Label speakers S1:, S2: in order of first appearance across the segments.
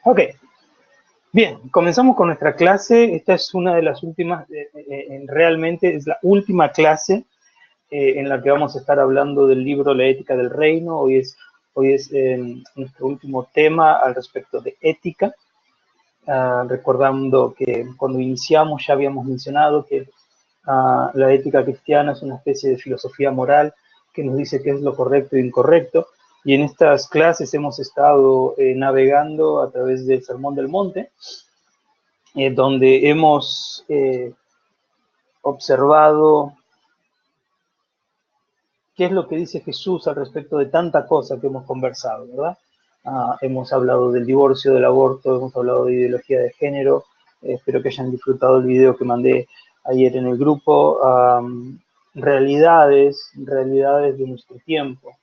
S1: Ok, bien, comenzamos con nuestra clase. Esta es una de las últimas, realmente es la última clase en la que vamos a estar hablando del libro La ética del reino. Hoy es nuestro último tema al respecto de ética. Recordando que cuando iniciamos ya habíamos mencionado que la ética cristiana es una especie de filosofía moral que nos dice qué es lo correcto e incorrecto. Y en estas clases hemos estado navegando a través del Sermón del Monte, donde hemos observado qué es lo que dice Jesús al respecto de tanta cosa que hemos conversado, ¿verdad? Hemos hablado del divorcio, del aborto, hemos hablado de ideología de género. Espero que hayan disfrutado el video que mandé ayer en el grupo. Realidades de nuestro tiempo.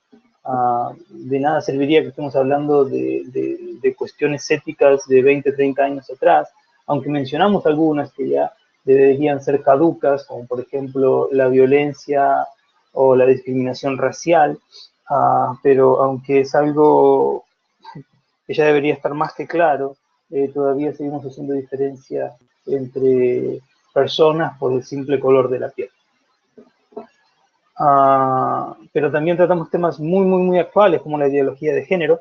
S1: De nada serviría que estemos hablando de cuestiones éticas de 20, 30 años atrás, aunque mencionamos algunas que ya deberían ser caducas, como por ejemplo la violencia o la discriminación racial, pero aunque es algo que ya debería estar más que claro, todavía seguimos haciendo diferencia entre personas por el simple color de la piel. Pero también tratamos temas muy actuales como la ideología de género,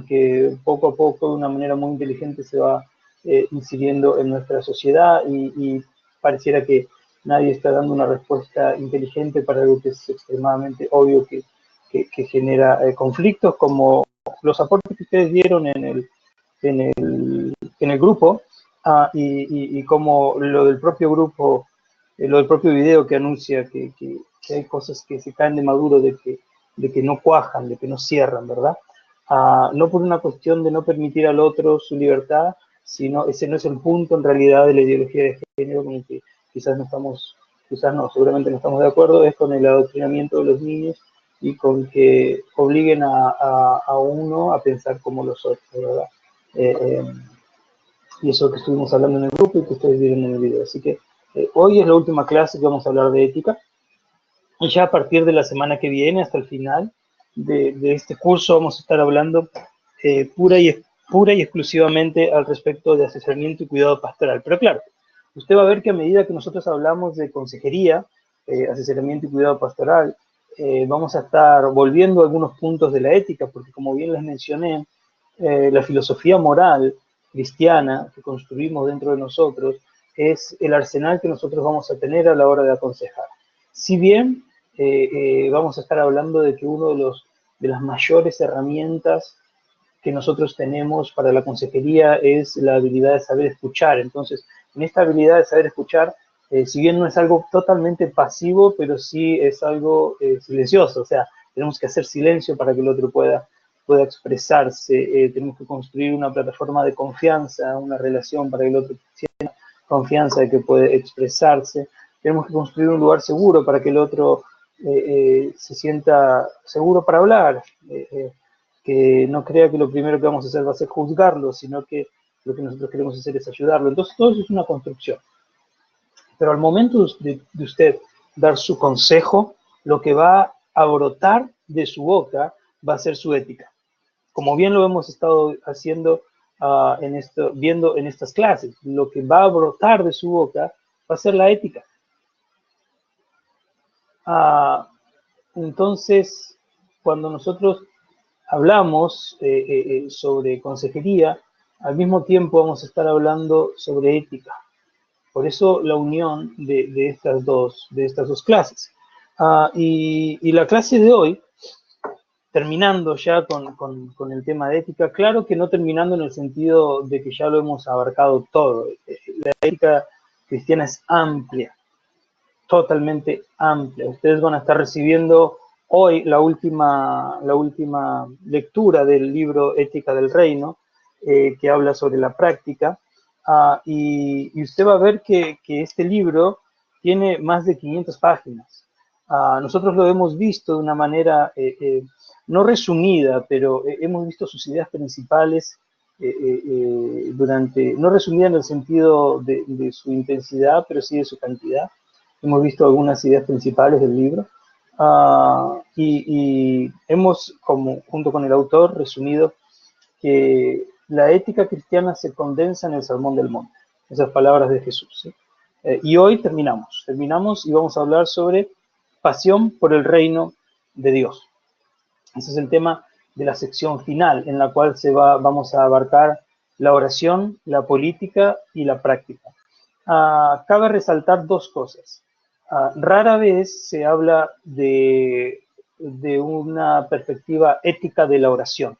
S1: que poco a poco de una manera muy inteligente se va incidiendo en nuestra sociedad y pareciera que nadie está dando una respuesta inteligente para algo que es extremadamente obvio que genera conflictos, como los aportes que ustedes dieron en el grupo, y como lo del propio grupo, lo del propio video que anuncia que hay cosas que se caen de maduro, de que no cuajan, de que no cierran, ¿verdad? No por una cuestión de no permitir al otro su libertad, sino ese no es el punto en realidad de la ideología de género con el que seguramente no estamos de acuerdo, es con el adoctrinamiento de los niños y con que obliguen a uno a pensar como los otros, ¿verdad? Y eso que estuvimos hablando en el grupo y que ustedes vieron en el video. Así que hoy es la última clase que vamos a hablar de ética. Y ya a partir de la semana que viene, hasta el final de este curso, vamos a estar hablando pura y exclusivamente al respecto de asesoramiento y cuidado pastoral. Pero claro, usted va a ver que a medida que nosotros hablamos de consejería, asesoramiento y cuidado pastoral, vamos a estar volviendo a algunos puntos de la ética, porque como bien les mencioné, la filosofía moral cristiana que construimos dentro de nosotros es el arsenal que nosotros vamos a tener a la hora de aconsejar. Si bien vamos a estar hablando de que uno de las mayores herramientas que nosotros tenemos para la consejería es la habilidad de saber escuchar. Entonces, en esta habilidad de saber escuchar, si bien no es algo totalmente pasivo, pero sí es algo silencioso, o sea, tenemos que hacer silencio para que el otro pueda expresarse, tenemos que construir una plataforma de confianza, una relación para que el otro sienta confianza de que puede expresarse, tenemos que construir un lugar seguro para que el otro se sienta seguro para hablar, que no crea que lo primero que vamos a hacer va a ser juzgarlo, sino que lo que nosotros queremos hacer es ayudarlo. Entonces todo eso es una construcción. Pero al momento de usted dar su consejo, lo que va a brotar de su boca va a ser su ética. Como bien lo hemos estado haciendo, viendo en estas clases, lo que va a brotar de su boca va a ser la ética. Entonces, cuando nosotros hablamos sobre consejería, al mismo tiempo vamos a estar hablando sobre ética. Por eso la unión de estas dos clases. Y la clase de hoy, terminando ya con el tema de ética, claro que no terminando en el sentido de que ya lo hemos abarcado todo. La ética cristiana es amplia, totalmente amplia. Ustedes van a estar recibiendo hoy la última lectura del libro Ética del Reino, que habla sobre la práctica, y usted va a ver que este libro tiene más de 500 páginas. Nosotros lo hemos visto de una manera no resumida, pero hemos visto sus ideas principales no resumida en el sentido de su intensidad, pero sí de su cantidad. Hemos visto algunas ideas principales del libro, y hemos, junto con el autor, resumido que la ética cristiana se condensa en el Sermón del Monte. Esas palabras de Jesús, ¿sí? Y hoy terminamos y vamos a hablar sobre pasión por el reino de Dios. Ese es el tema de la sección final, en la cual vamos a abarcar la oración, la política y la práctica. Cabe resaltar dos cosas. Rara vez se habla de una perspectiva ética de la oración,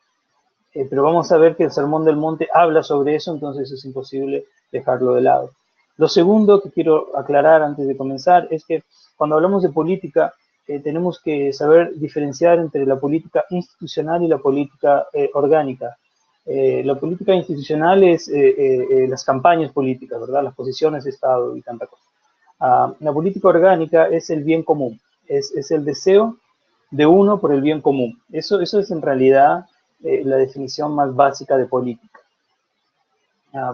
S1: pero vamos a ver que el Sermón del Monte habla sobre eso, entonces es imposible dejarlo de lado. Lo segundo que quiero aclarar antes de comenzar es que cuando hablamos de política, tenemos que saber diferenciar entre la política institucional y la política orgánica. La política institucional es las campañas políticas, ¿verdad? Las posiciones de Estado y tanta cosa. La política orgánica es el bien común, es el deseo de uno por el bien común. Eso es en realidad la definición más básica de política.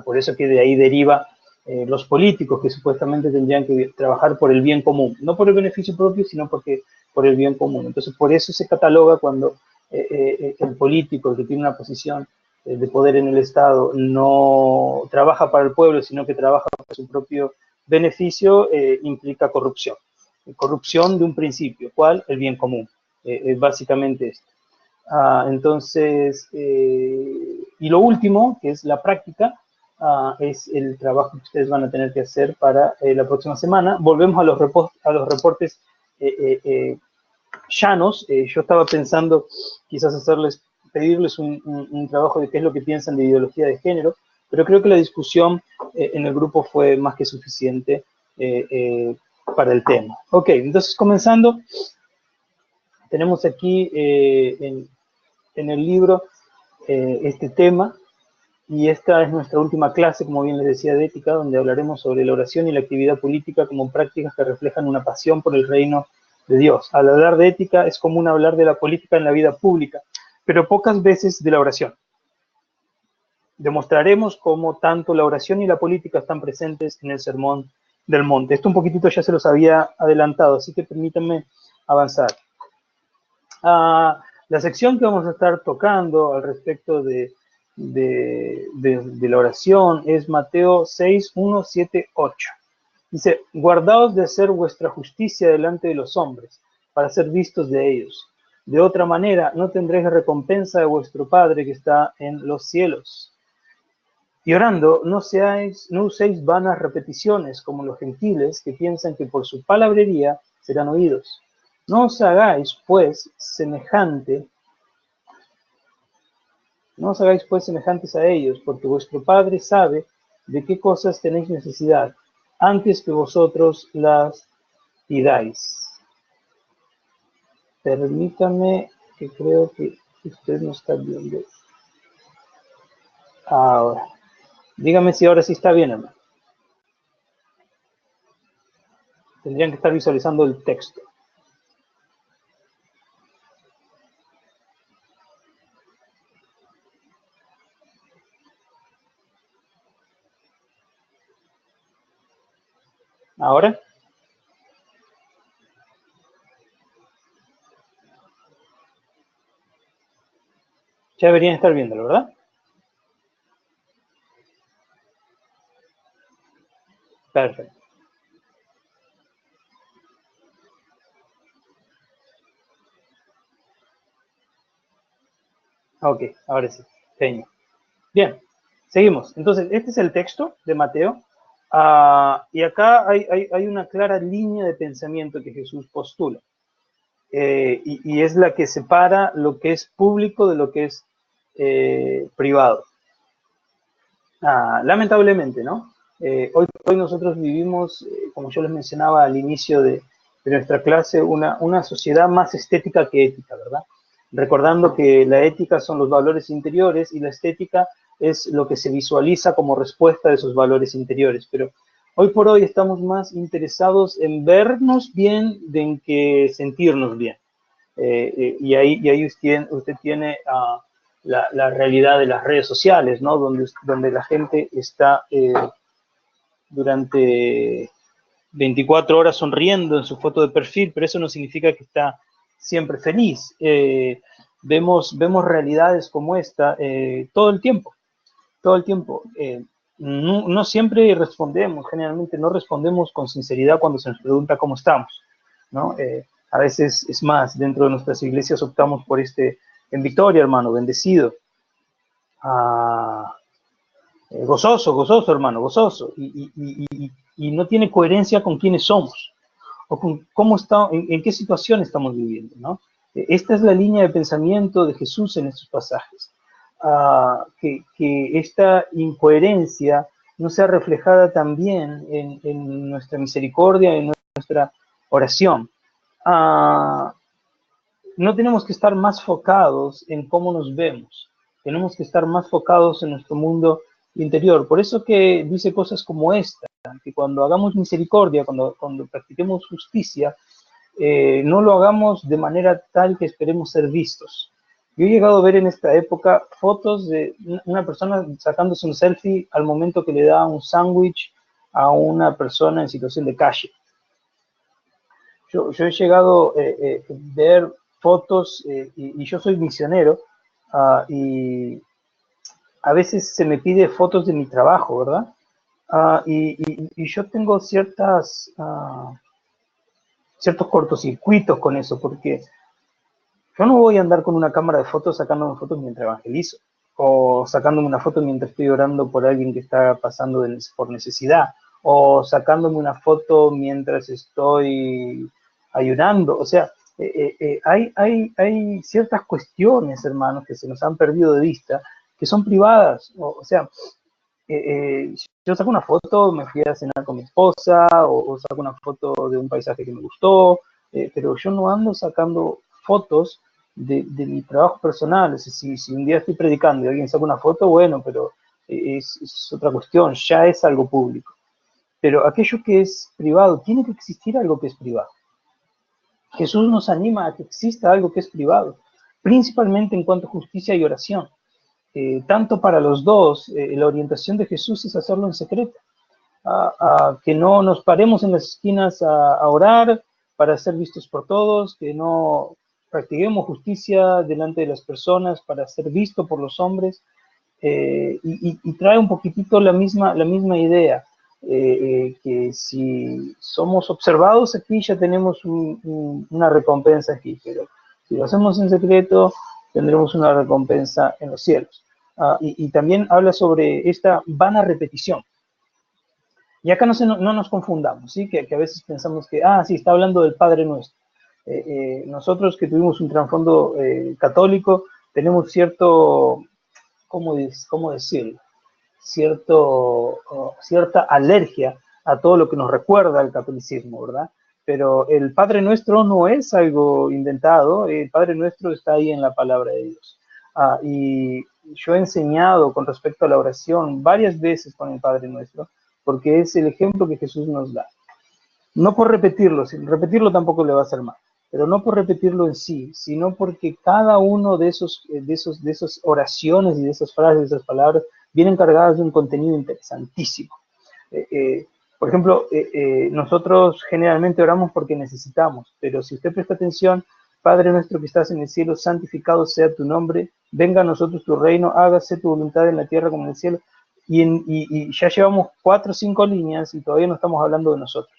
S1: Por eso que de ahí deriva los políticos que supuestamente tendrían que trabajar por el bien común, no por el beneficio propio, sino por el bien común. Entonces, por eso se cataloga cuando el político, el que tiene una posición de poder en el Estado, no trabaja para el pueblo, sino que trabaja para su propio beneficio, implica corrupción. Corrupción de un principio, ¿cuál? El bien común. Es básicamente esto. Entonces, y lo último, que es la práctica, es el trabajo que ustedes van a tener que hacer para la próxima semana. Volvemos a los reportes llanos. Yo estaba pensando quizás pedirles un trabajo de qué es lo que piensan de ideología de género, pero creo que la discusión en el grupo fue más que suficiente para el tema. Ok, entonces comenzando, tenemos aquí en el libro este tema, y esta es nuestra última clase, como bien les decía, de ética, donde hablaremos sobre la oración y la actividad política como prácticas que reflejan una pasión por el reino de Dios. Al hablar de ética es común hablar de la política en la vida pública, pero pocas veces de la oración. Demostraremos cómo tanto la oración y la política están presentes en el Sermón del Monte. Esto un poquitito ya se los había adelantado, así que permítanme avanzar. La sección que vamos a estar tocando al respecto de la oración es Mateo 6, 1, 7, 8. Dice, guardaos de hacer vuestra justicia delante de los hombres, para ser vistos de ellos. De otra manera, no tendréis recompensa de vuestro Padre que está en los cielos. Y orando, no uséis vanas repeticiones como los gentiles que piensan que por su palabrería serán oídos. No os hagáis, pues, semejantes a ellos, porque vuestro Padre sabe de qué cosas tenéis necesidad, antes que vosotros las pidáis. Permítame, que creo que usted no está viendo. Ahora, dígame si ahora sí está bien, hermano. Tendrían que estar visualizando el texto. ¿Ahora? Ya deberían estar viéndolo, ¿verdad? Perfecto. Ok, ahora sí. Genial. Bien, seguimos. Entonces, este es el texto de Mateo. Y acá hay una clara línea de pensamiento que Jesús postula. Y es la que separa lo que es público de lo que es privado. Lamentablemente, ¿no? Hoy nosotros vivimos, como yo les mencionaba al inicio de nuestra clase, una sociedad más estética que ética, ¿verdad? Recordando que la ética son los valores interiores y la estética es lo que se visualiza como respuesta de esos valores interiores. Pero hoy por hoy estamos más interesados en vernos bien de en que sentirnos bien. Y ahí usted tiene la realidad de las redes sociales, ¿no? Donde la gente está durante 24 horas sonriendo en su foto de perfil, pero eso no significa que está siempre feliz. Vemos realidades como esta todo el tiempo. todo el tiempo. No siempre respondemos, generalmente no respondemos con sinceridad cuando se nos pregunta cómo estamos, ¿no? A veces, es más, dentro de nuestras iglesias optamos por en victoria, hermano, bendecido, ah, gozoso, gozoso, hermano, gozoso, y no tiene coherencia con quiénes somos, o con cómo está, en qué situación estamos viviendo, ¿no? Esta es la línea de pensamiento de Jesús en estos pasajes. Que esta incoherencia no sea reflejada también en nuestra misericordia, en nuestra oración. No tenemos que estar más focados en cómo nos vemos, tenemos que estar más focados en nuestro mundo interior. Por eso que dice cosas como esta, que cuando hagamos misericordia, cuando practiquemos justicia, no lo hagamos de manera tal que esperemos ser vistos. Yo he llegado a ver en esta época fotos de una persona sacándose un selfie al momento que le da un sándwich a una persona en situación de calle. Yo he llegado a ver fotos, y yo soy misionero, y a veces se me pide fotos de mi trabajo, ¿verdad? Y yo tengo ciertos cortocircuitos con eso, porque yo no voy a andar con una cámara de fotos sacándome fotos mientras evangelizo, o sacándome una foto mientras estoy orando por alguien que está pasando por necesidad, o sacándome una foto mientras estoy ayunando. O sea, hay ciertas cuestiones, hermanos, que se nos han perdido de vista, que son privadas. O sea, yo saco una foto, me fui a cenar con mi esposa, o saco una foto de un paisaje que me gustó, pero yo no ando sacando fotos de mi trabajo personal. O sea, si un día estoy predicando y alguien saca una foto, bueno, pero es otra cuestión, ya es algo público. Pero aquello que es privado, tiene que existir algo que es privado. Jesús nos anima a que exista algo que es privado, principalmente en cuanto a justicia y oración. Tanto para los dos, la orientación de Jesús es hacerlo en secreto, que no nos paremos en las esquinas a orar para ser vistos por todos, que no practiquemos justicia delante de las personas para ser visto por los hombres, y trae un poquitito la misma idea, que si somos observados aquí ya tenemos una recompensa aquí, pero si lo hacemos en secreto tendremos una recompensa en los cielos. Y también habla sobre esta vana repetición. Y acá no nos confundamos, ¿sí? Que a veces pensamos que, sí, está hablando del Padre Nuestro. Nosotros que tuvimos un trasfondo católico, tenemos cierto, ¿cómo decirlo? Cierta alergia a todo lo que nos recuerda al catolicismo, ¿verdad? Pero el Padre Nuestro no es algo inventado, el Padre Nuestro está ahí en la palabra de Dios. Y yo he enseñado con respecto a la oración varias veces con el Padre Nuestro, porque es el ejemplo que Jesús nos da. No por repetirlo, repetirlo tampoco le va a hacer mal, pero no por repetirlo en sí, sino porque cada uno de esas oraciones y de esas frases, de esas palabras, vienen cargadas de un contenido interesantísimo. Por ejemplo, nosotros generalmente oramos porque necesitamos, pero si usted presta atención, Padre nuestro que estás en el cielo, santificado sea tu nombre, venga a nosotros tu reino, hágase tu voluntad en la tierra como en el cielo, y ya llevamos 4 o 5 líneas y todavía no estamos hablando de nosotros.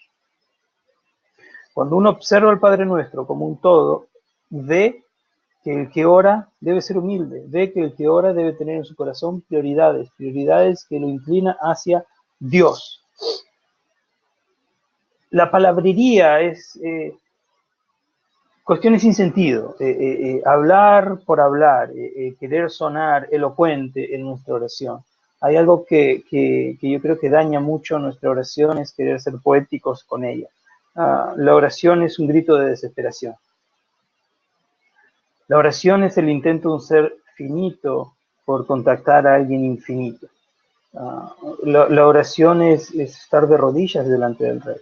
S1: Cuando uno observa al Padre Nuestro como un todo, ve que el que ora debe ser humilde, ve que el que ora debe tener en su corazón prioridades que lo inclina hacia Dios. La palabrería es cuestiones sin sentido, hablar por hablar, querer sonar elocuente en nuestra oración. Hay algo que yo creo que daña mucho nuestra oración, es querer ser poéticos con ella. La oración es un grito de desesperación. La oración es el intento de un ser finito por contactar a alguien infinito. La oración es estar de rodillas delante del Rey.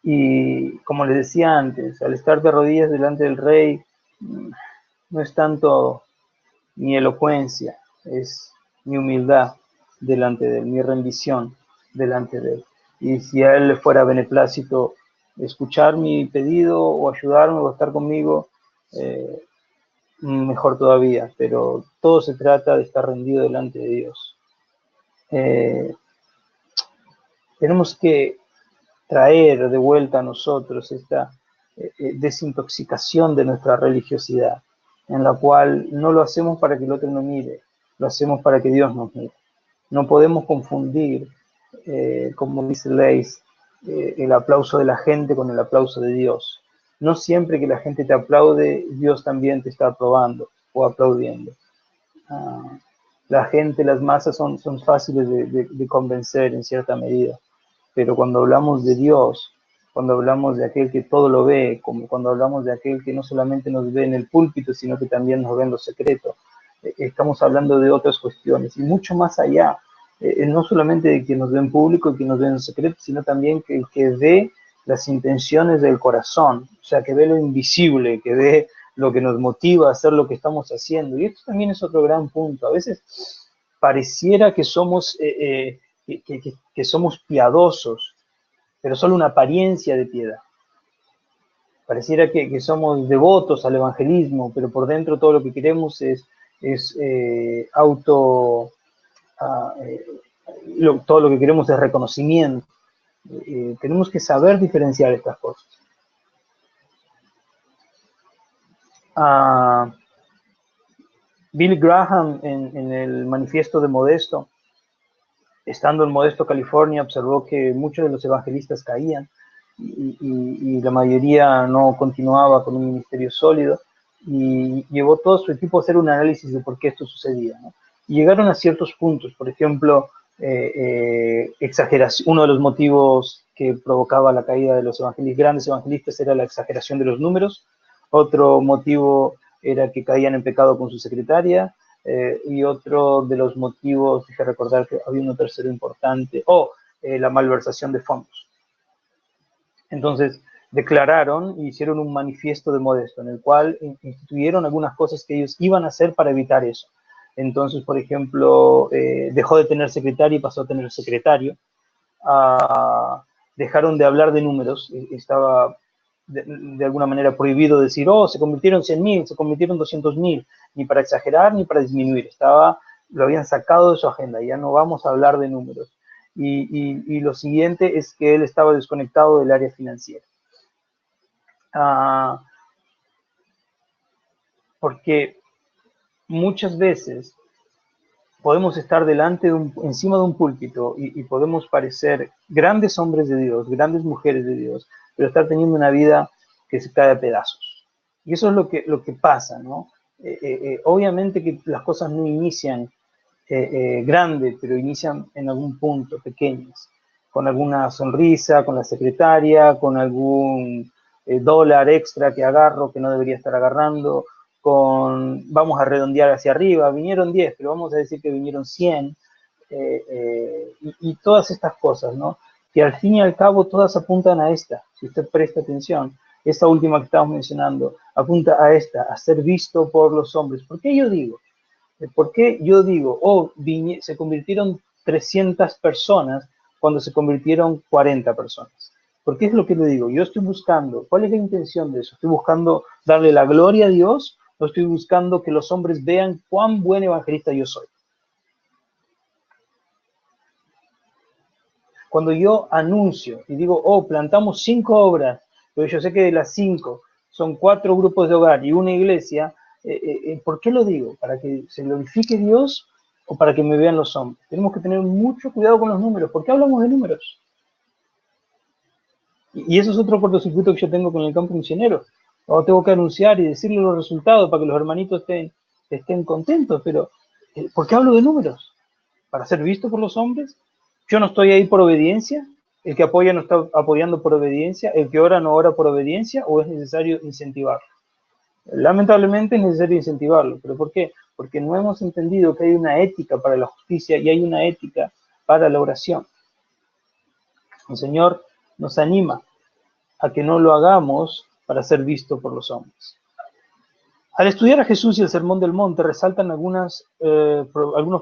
S1: Y como les decía antes, al estar de rodillas delante del Rey, no es tanto mi elocuencia, es mi humildad delante de él, mi rendición delante de él. Y si a él le fuera beneplácito escuchar mi pedido o ayudarme o estar conmigo, mejor todavía, pero todo se trata de estar rendido delante de Dios. Tenemos que traer de vuelta a nosotros esta desintoxicación de nuestra religiosidad, en la cual no lo hacemos para que el otro nos mire, lo hacemos para que Dios nos mire. No podemos confundir, como dice Leis, el aplauso de la gente con el aplauso de Dios. No siempre que la gente te aplaude, Dios también te está aprobando o aplaudiendo. La gente, las masas son fáciles de convencer en cierta medida, pero cuando hablamos de Dios, cuando hablamos de aquel que todo lo ve, como cuando hablamos de aquel que no solamente nos ve en el púlpito, sino que también nos ve en lo secreto, estamos hablando de otras cuestiones y mucho más allá, no solamente de que nos ve en público y que nos ve en secreto, sino también que el que ve las intenciones del corazón, o sea, que ve lo invisible, que ve lo que nos motiva a hacer lo que estamos haciendo. Y esto también es otro gran punto. A veces pareciera que somos, que somos piadosos, pero solo una apariencia de piedad. Pareciera que somos devotos al evangelismo, pero por dentro todo lo que queremos es todo lo que queremos es reconocimiento. Tenemos que saber diferenciar estas cosas. Bill Graham en el manifiesto de Modesto, estando en Modesto, California, observó que muchos de los evangelistas caían y la mayoría no continuaba con un ministerio sólido, y llevó todo su equipo a hacer un análisis de por qué esto sucedía, ¿no? Y llegaron a ciertos puntos. Por ejemplo, exageración. Uno de los motivos que provocaba la caída de los grandes evangelistas era la exageración de los números. Otro motivo era que caían en pecado con su secretaria. Y otro de los motivos, deje recordar que había uno tercero importante, la malversación de fondos. Entonces, declararon y hicieron un manifiesto de Modesto, en el cual instituyeron algunas cosas que ellos iban a hacer para evitar eso. Entonces, por ejemplo, dejó de tener secretario y pasó a tener secretario. Dejaron de hablar de números, estaba de alguna manera prohibido decir, se convirtieron 100.000, se convirtieron 200.000, ni para exagerar ni para disminuir, lo habían sacado de su agenda, ya no vamos a hablar de números. Y lo siguiente es que él estaba desconectado del área financiera. Porque muchas veces podemos estar encima de un púlpito y podemos parecer grandes hombres de Dios, grandes mujeres de Dios, pero estar teniendo una vida que se cae a pedazos. Y eso es lo que pasa, ¿no? Obviamente que las cosas no inician grandes, pero inician en algún punto, pequeñas, con alguna sonrisa, con la secretaria, con algún dólar extra que agarro que no debería estar agarrando, vamos a redondear hacia arriba, vinieron 10, pero vamos a decir que vinieron 100, y todas estas cosas, ¿no? Que al fin y al cabo todas apuntan a esta, si usted presta atención, esta última que estamos mencionando, apunta a esta, a ser visto por los hombres. ¿Por qué yo digo? Se convirtieron 300 personas cuando se convirtieron 40 personas? Porque es lo que le digo, yo estoy buscando, ¿cuál es la intención de eso? ¿Estoy buscando darle la gloria a Dios o estoy buscando que los hombres vean cuán buen evangelista yo soy? Cuando yo anuncio y digo, plantamos 5 obras, pero yo sé que de las 5 son 4 grupos de hogar y una iglesia, ¿por qué lo digo? ¿Para que se glorifique Dios o para que me vean los hombres? Tenemos que tener mucho cuidado con los números. ¿Por qué hablamos de números? Y eso es otro cortocircuito que yo tengo con el campo misionero. Ahora tengo que anunciar y decirle los resultados para que los hermanitos estén contentos, pero ¿por qué hablo de números? ¿Para ser visto por los hombres? Yo no estoy ahí por obediencia. El que apoya no está apoyando por obediencia. El que ora no ora por obediencia. ¿O es necesario incentivarlo? Lamentablemente es necesario incentivarlo. ¿Pero por qué? Porque no hemos entendido que hay una ética para la justicia y hay una ética para la oración. El Señor nos anima a que no lo hagamos para ser visto por los hombres. Al estudiar a Jesús y el Sermón del Monte resaltan algunos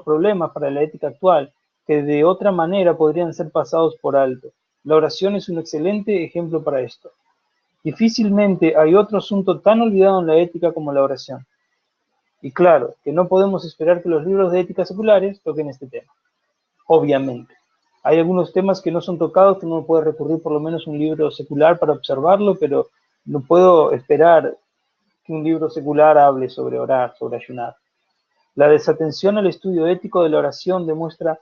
S1: problemas para la ética actual que de otra manera podrían ser pasados por alto. La oración es un excelente ejemplo para esto. Difícilmente hay otro asunto tan olvidado en la ética como la oración. Y claro, que no podemos esperar que los libros de ética seculares toquen este tema, obviamente. Hay algunos temas que no son tocados, que uno puede recurrir por lo menos a un libro secular para observarlo, pero no puedo esperar que un libro secular hable sobre orar, sobre ayunar. La desatención al estudio ético de la oración demuestra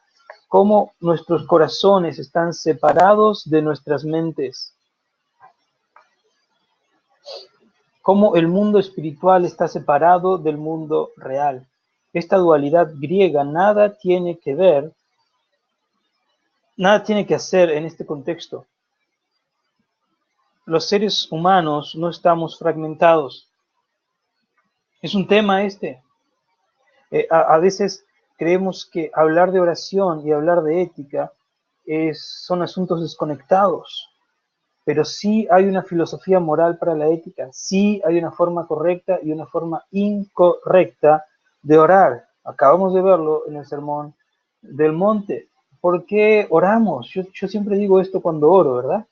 S1: cómo nuestros corazones están separados de nuestras mentes, cómo el mundo espiritual está separado del mundo real. Esta dualidad griega nada tiene que ver, nada tiene que hacer en este contexto. Los seres humanos no estamos fragmentados. Es un tema este. A veces creemos que hablar de oración y hablar de ética son asuntos desconectados, pero sí hay una filosofía moral para la ética, sí hay una forma correcta y una forma incorrecta de orar. Acabamos de verlo en el Sermón del Monte. ¿Por qué oramos? Yo siempre digo esto cuando oro, ¿verdad?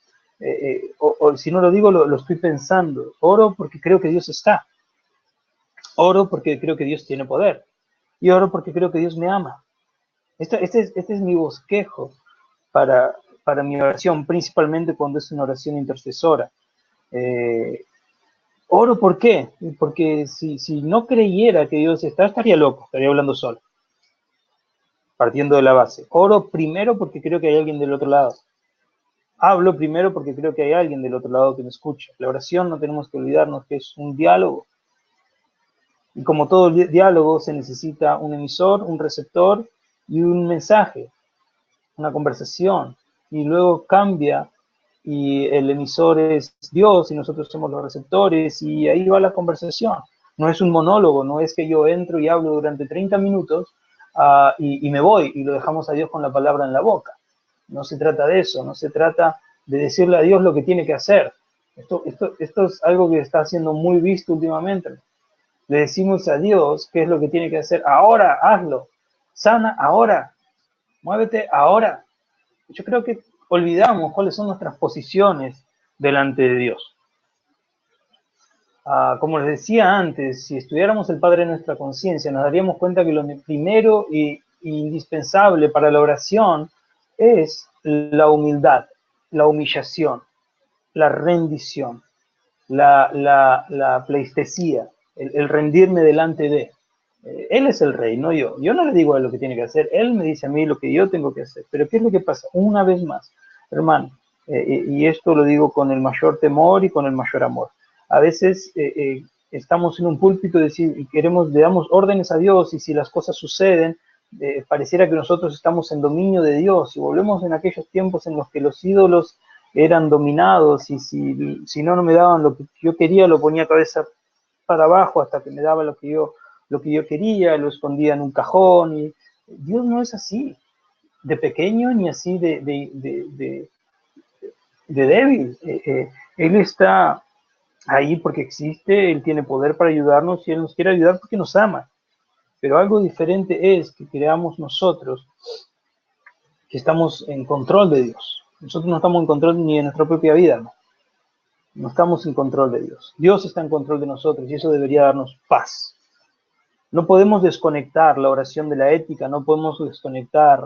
S1: O si no lo digo, lo estoy pensando. Oro porque creo que Dios está. Oro porque creo que Dios tiene poder. Y oro porque creo que Dios me ama. Este es mi bosquejo para mi oración, principalmente cuando es una oración intercesora. Oro, ¿por qué? Porque si no creyera que Dios está, estaría loco, estaría hablando solo, partiendo de la base. Oro primero porque creo que hay alguien del otro lado. Hablo primero porque creo que hay alguien del otro lado que me escucha. La oración no tenemos que olvidarnos que es un diálogo. Y como todo diálogo se necesita un emisor, un receptor y un mensaje, una conversación. Y luego cambia y el emisor es Dios y nosotros somos los receptores y ahí va la conversación. No es un monólogo, no es que yo entro y hablo durante 30 minutos y me voy y lo dejamos a Dios con la palabra en la boca. No se trata de eso, no se trata de decirle a Dios lo que tiene que hacer. Esto es algo que está siendo muy visto últimamente. Le decimos a Dios qué es lo que tiene que hacer. Ahora, hazlo. Sana ahora. Muévete ahora. Yo creo que olvidamos cuáles son nuestras posiciones delante de Dios. Como les decía antes, si estudiáramos el Padre de nuestra conciencia, nos daríamos cuenta que lo primero e indispensable para la oración es la humildad, la humillación, la rendición, la pleistesía, el rendirme delante de. Él es el rey, no yo. Yo no le digo a él lo que tiene que hacer, él me dice a mí lo que yo tengo que hacer. Pero ¿qué es lo que pasa? Una vez más, hermano, y esto lo digo con el mayor temor y con el mayor amor. A veces estamos en un púlpito y le damos órdenes a Dios y si las cosas suceden, pareciera que nosotros estamos en dominio de Dios y volvemos en aquellos tiempos en los que los ídolos eran dominados y si no me daban lo que yo quería, lo ponía cabeza para abajo hasta que me daba lo que yo quería, lo escondía en un cajón. Y Dios no es así, de pequeño ni así de débil. Él está ahí porque existe, Él tiene poder para ayudarnos y Él nos quiere ayudar porque nos ama. Pero algo diferente es que creamos nosotros que estamos en control de Dios. Nosotros no estamos en control ni de nuestra propia vida, ¿no? No estamos en control de Dios. Dios está en control de nosotros y eso debería darnos paz. No podemos desconectar la oración de la ética, no podemos desconectar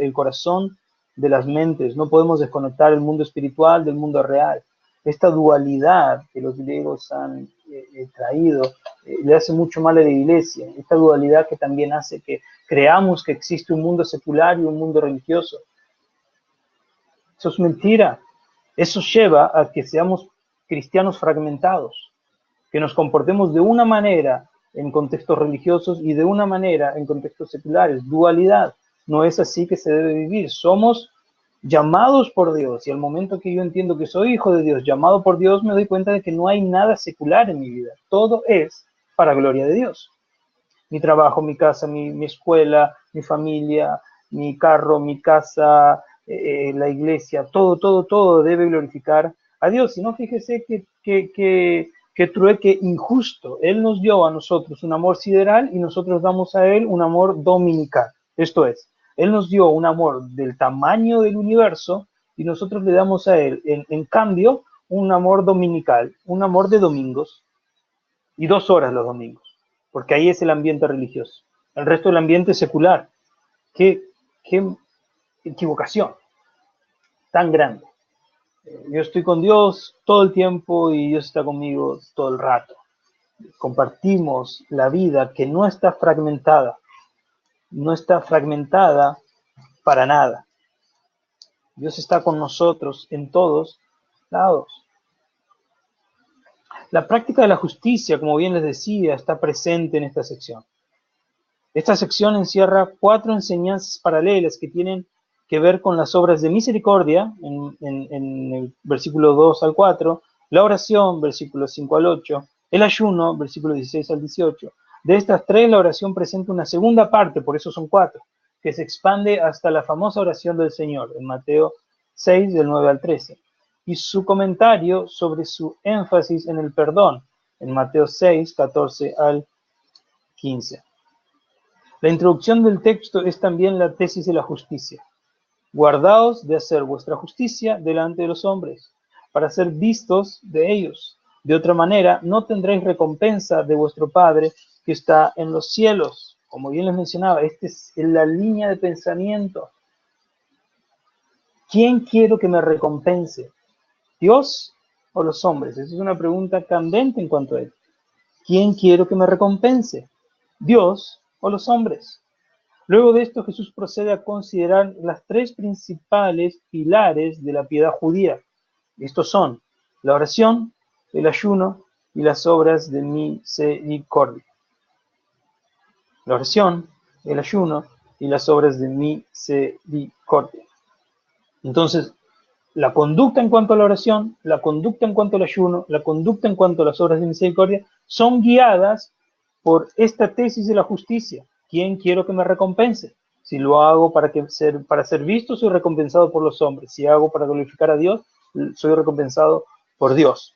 S1: el corazón de las mentes, no podemos desconectar el mundo espiritual del mundo real. Esta dualidad que los griegos han traído le hace mucho mal a la iglesia. Esta dualidad que también hace que creamos que existe un mundo secular y un mundo religioso. Eso es mentira. Eso lleva a que seamos cristianos fragmentados, que nos comportemos de una manera en contextos religiosos y de una manera en contextos seculares. Dualidad. No es así que se debe vivir. Somos llamados por Dios y al momento que yo entiendo que soy hijo de Dios, llamado por Dios, me doy cuenta de que no hay nada secular en mi vida. Todo es para gloria de Dios. Mi trabajo, mi casa, mi escuela, mi familia, mi carro, mi casa, la iglesia, todo debe glorificar a Dios. Si no, fíjese que trueque injusto. Él nos dio a nosotros un amor sideral y nosotros damos a Él un amor dominical. Esto es, Él nos dio un amor del tamaño del universo y nosotros le damos a Él, en cambio, un amor dominical, un amor de domingos y 2 horas los domingos. porque ahí es el ambiente religioso. El resto del ambiente es secular. Qué equivocación tan grande. Yo estoy con Dios todo el tiempo y Dios está conmigo todo el rato. Compartimos la vida que no está fragmentada para nada. Dios está con nosotros en todos lados. La práctica de la justicia, como bien les decía, está presente en esta sección. Esta sección encierra 4 enseñanzas paralelas que tienen que ver con las obras de misericordia, en el versículo 2 al 4, la oración, versículos 5 al 8, el ayuno, versículos 16 al 18. De estas 3, la oración presenta una segunda parte, por eso son 4, que se expande hasta la famosa oración del Señor, en Mateo 6, del 9 al 13, y su comentario sobre su énfasis en el perdón, en Mateo 6, 14 al 15. La introducción del texto es también la tesis de la justicia. Guardaos de hacer vuestra justicia delante de los hombres, para ser vistos de ellos. De otra manera, no tendréis recompensa de vuestro Padre que está en los cielos. Como bien les mencionaba, esta es la línea de pensamiento. ¿Quién quiero que me recompense? ¿Dios o los hombres? Esa es una pregunta candente en cuanto a él. ¿Quién quiero que me recompense? ¿Dios o los hombres? Luego de esto, Jesús procede a considerar las 3 principales pilares de la piedad judía. Estos son la oración, el ayuno y las obras de misericordia. La oración, el ayuno y las obras de misericordia. Entonces, la conducta en cuanto a la oración, la conducta en cuanto al ayuno, la conducta en cuanto a las obras de misericordia, son guiadas por esta tesis de la justicia. ¿Quién quiero que me recompense? Si lo hago para ser visto, soy recompensado por los hombres. Si hago para glorificar a Dios, soy recompensado por Dios.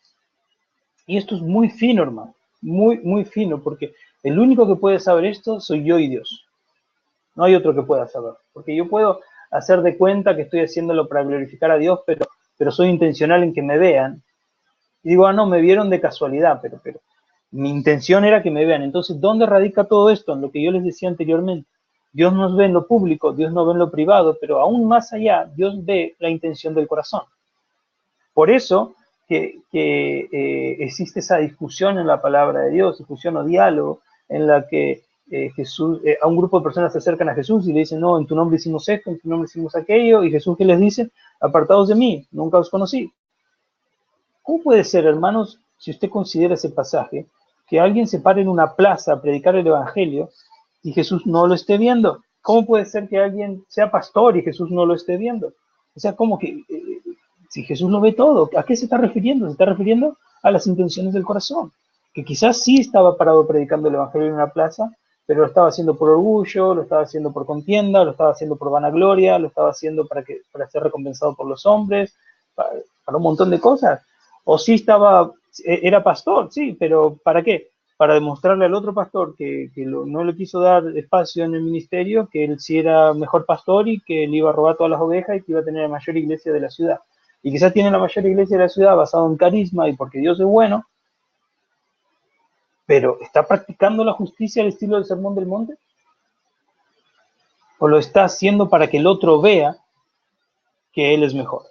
S1: Y esto es muy fino, hermano. Muy, muy fino, porque el único que puede saber esto soy yo y Dios. No hay otro que pueda saber. Porque yo puedo hacer de cuenta que estoy haciéndolo para glorificar a Dios, pero soy intencional en que me vean. Y digo, no, me vieron de casualidad, pero mi intención era que me vean. Entonces, ¿dónde radica todo esto? En lo que yo les decía anteriormente. Dios nos ve en lo público, Dios nos ve en lo privado, pero aún más allá, Dios ve la intención del corazón. Por eso que existe esa discusión en la palabra de Dios, discusión o diálogo, en la que Jesús, a un grupo de personas se acercan a Jesús y le dicen, no, en tu nombre hicimos esto, en tu nombre hicimos aquello, y Jesús, ¿qué les dice? Apartados de mí, nunca os conocí. ¿Cómo puede ser, hermanos, si usted considera ese pasaje, que alguien se pare en una plaza a predicar el Evangelio y Jesús no lo esté viendo? ¿Cómo puede ser que alguien sea pastor y Jesús no lo esté viendo? O sea, ¿cómo que si Jesús lo ve todo? ¿A qué se está refiriendo? Se está refiriendo a las intenciones del corazón. Que quizás sí estaba parado predicando el Evangelio en una plaza, pero lo estaba haciendo por orgullo, lo estaba haciendo por contienda, lo estaba haciendo por vanagloria, lo estaba haciendo para ser recompensado por los hombres, para un montón de cosas. O sí era pastor, sí, pero ¿para qué? Para demostrarle al otro pastor que no le quiso dar espacio en el ministerio, que él sí era mejor pastor y que le iba a robar todas las ovejas y que iba a tener la mayor iglesia de la ciudad. Y quizás tiene la mayor iglesia de la ciudad basado en carisma y porque Dios es bueno, pero ¿está practicando la justicia al estilo del Sermón del Monte? ¿O lo está haciendo para que el otro vea que él es mejor?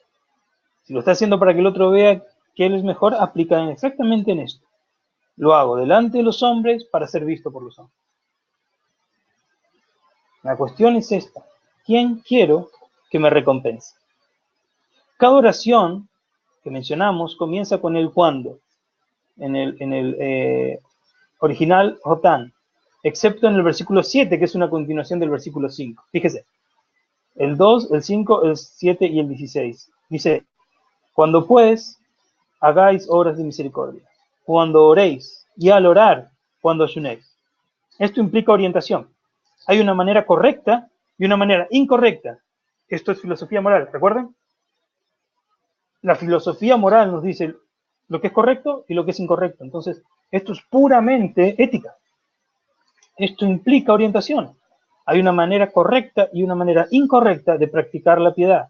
S1: Si lo está haciendo para que el otro vea que él es mejor, aplica exactamente en esto. Lo hago delante de los hombres para ser visto por los hombres. La cuestión es esta. ¿Quién quiero que me recompense? Cada oración que mencionamos comienza con el cuándo. En el original, Jotán. Excepto en el versículo 7, que es una continuación del versículo 5. Fíjese. El 2, el 5, el 7 y el 16. Dice, cuando pues hagáis obras de misericordia, cuando oréis, y al orar, cuando ayunéis. Esto implica orientación. Hay una manera correcta y una manera incorrecta. Esto es filosofía moral, ¿recuerdan? La filosofía moral nos dice lo que es correcto y lo que es incorrecto. Entonces, esto es puramente ética. Esto implica orientación. Hay una manera correcta y una manera incorrecta de practicar la piedad.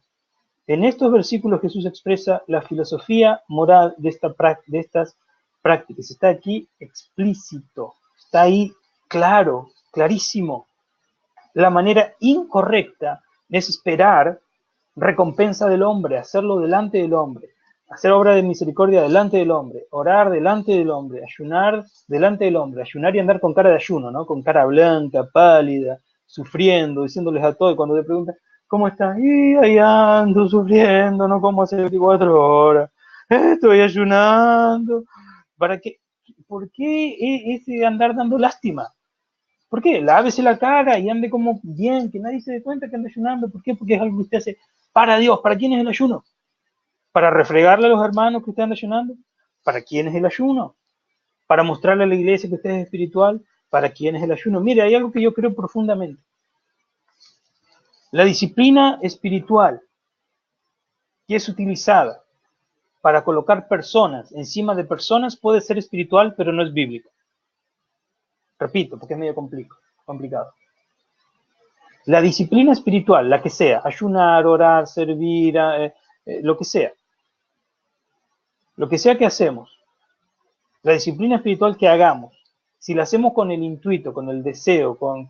S1: En estos versículos Jesús expresa la filosofía moral de estas prácticas. Está aquí explícito, está ahí claro, clarísimo. La manera incorrecta es esperar recompensa del hombre, hacerlo delante del hombre, hacer obra de misericordia delante del hombre, orar delante del hombre, ayunar delante del hombre, ayunar y andar con cara de ayuno, ¿no? Con cara blanca, pálida, sufriendo, diciéndoles a todos, y cuando le preguntan, ¿cómo estás? Y ahí ando sufriendo, no como hace 24 horas, estoy ayunando. ¿Para qué? ¿Por qué ese andar dando lástima? ¿Por qué? Lávese la cara y ande como bien, que nadie se dé cuenta que anda ayunando. ¿Por qué? Porque es algo que usted hace para Dios. ¿Para quién es el ayuno? ¿Para refregarle a los hermanos que usted anda ayunando? ¿Para quién es el ayuno? ¿Para mostrarle a la iglesia que usted es espiritual? ¿Para quién es el ayuno? Mire, hay algo que yo creo profundamente. La disciplina espiritual que es utilizada para colocar personas encima de personas puede ser espiritual, pero no es bíblica. Repito, porque es medio complicado. La disciplina espiritual, la que sea, ayunar, orar, servir, lo que sea que hacemos, la disciplina espiritual que hagamos, si la hacemos con el intuito, con el deseo, con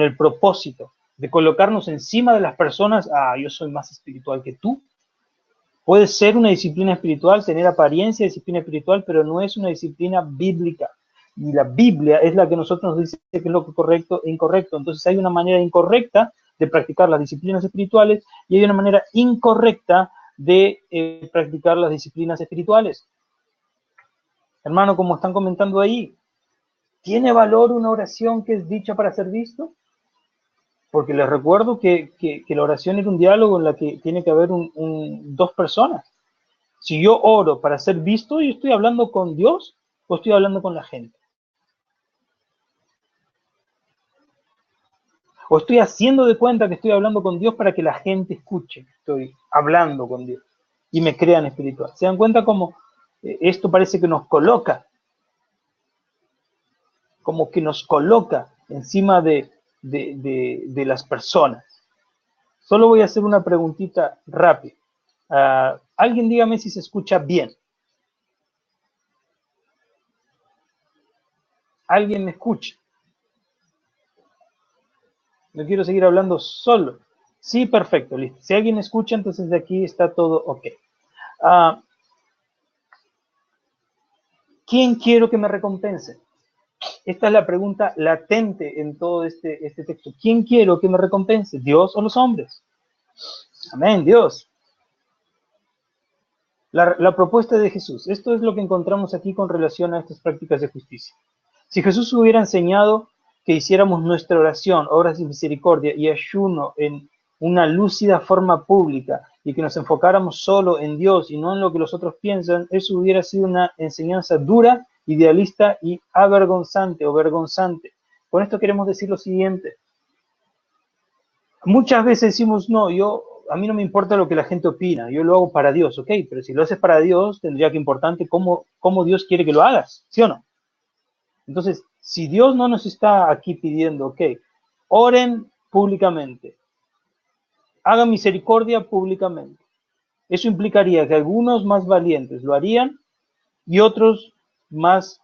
S1: el propósito de colocarnos encima de las personas, yo soy más espiritual que tú, puede ser una disciplina espiritual, tener apariencia de disciplina espiritual, pero no es una disciplina bíblica. Y la Biblia es la que nosotros nos dice que es lo correcto e incorrecto. Entonces hay una manera incorrecta de practicar las disciplinas espirituales y hay una manera incorrecta de practicar las disciplinas espirituales. Hermano, como están comentando ahí, ¿tiene valor una oración que es dicha para ser visto? Porque les recuerdo que la oración es un diálogo en la que tiene que haber dos personas. Si yo oro para ser visto, ¿yo estoy hablando con Dios o estoy hablando con la gente? ¿O estoy haciendo de cuenta que estoy hablando con Dios para que la gente escuche que estoy hablando con Dios y me crean espiritual? ¿Se dan cuenta cómo esto parece que nos coloca, como que nos coloca encima de las personas? Solo voy a hacer una preguntita rápida. Alguien dígame si se escucha bien. ¿Alguien me escucha? No quiero seguir hablando solo. Sí, perfecto, listo. Si alguien escucha, entonces de aquí está todo ok. ¿Quién quiero que me recompense? Esta es la pregunta latente en todo este texto. ¿Quién quiero que me recompense? ¿Dios o los hombres? Amén, Dios. La propuesta de Jesús. Esto es lo que encontramos aquí con relación a estas prácticas de justicia. Si Jesús hubiera enseñado que hiciéramos nuestra oración, obras de misericordia y ayuno en una lúcida forma pública y que nos enfocáramos solo en Dios y no en lo que los otros piensan, eso hubiera sido una enseñanza dura, idealista y avergonzante o vergonzante. Con esto queremos decir lo siguiente. Muchas veces decimos, no, a mí no me importa lo que la gente opina, yo lo hago para Dios, ok, pero si lo haces para Dios, tendría que importarte cómo Dios quiere que lo hagas, ¿sí o no? Entonces, si Dios no nos está aquí pidiendo, ok, oren públicamente, hagan misericordia públicamente, eso implicaría que algunos más valientes lo harían y otros más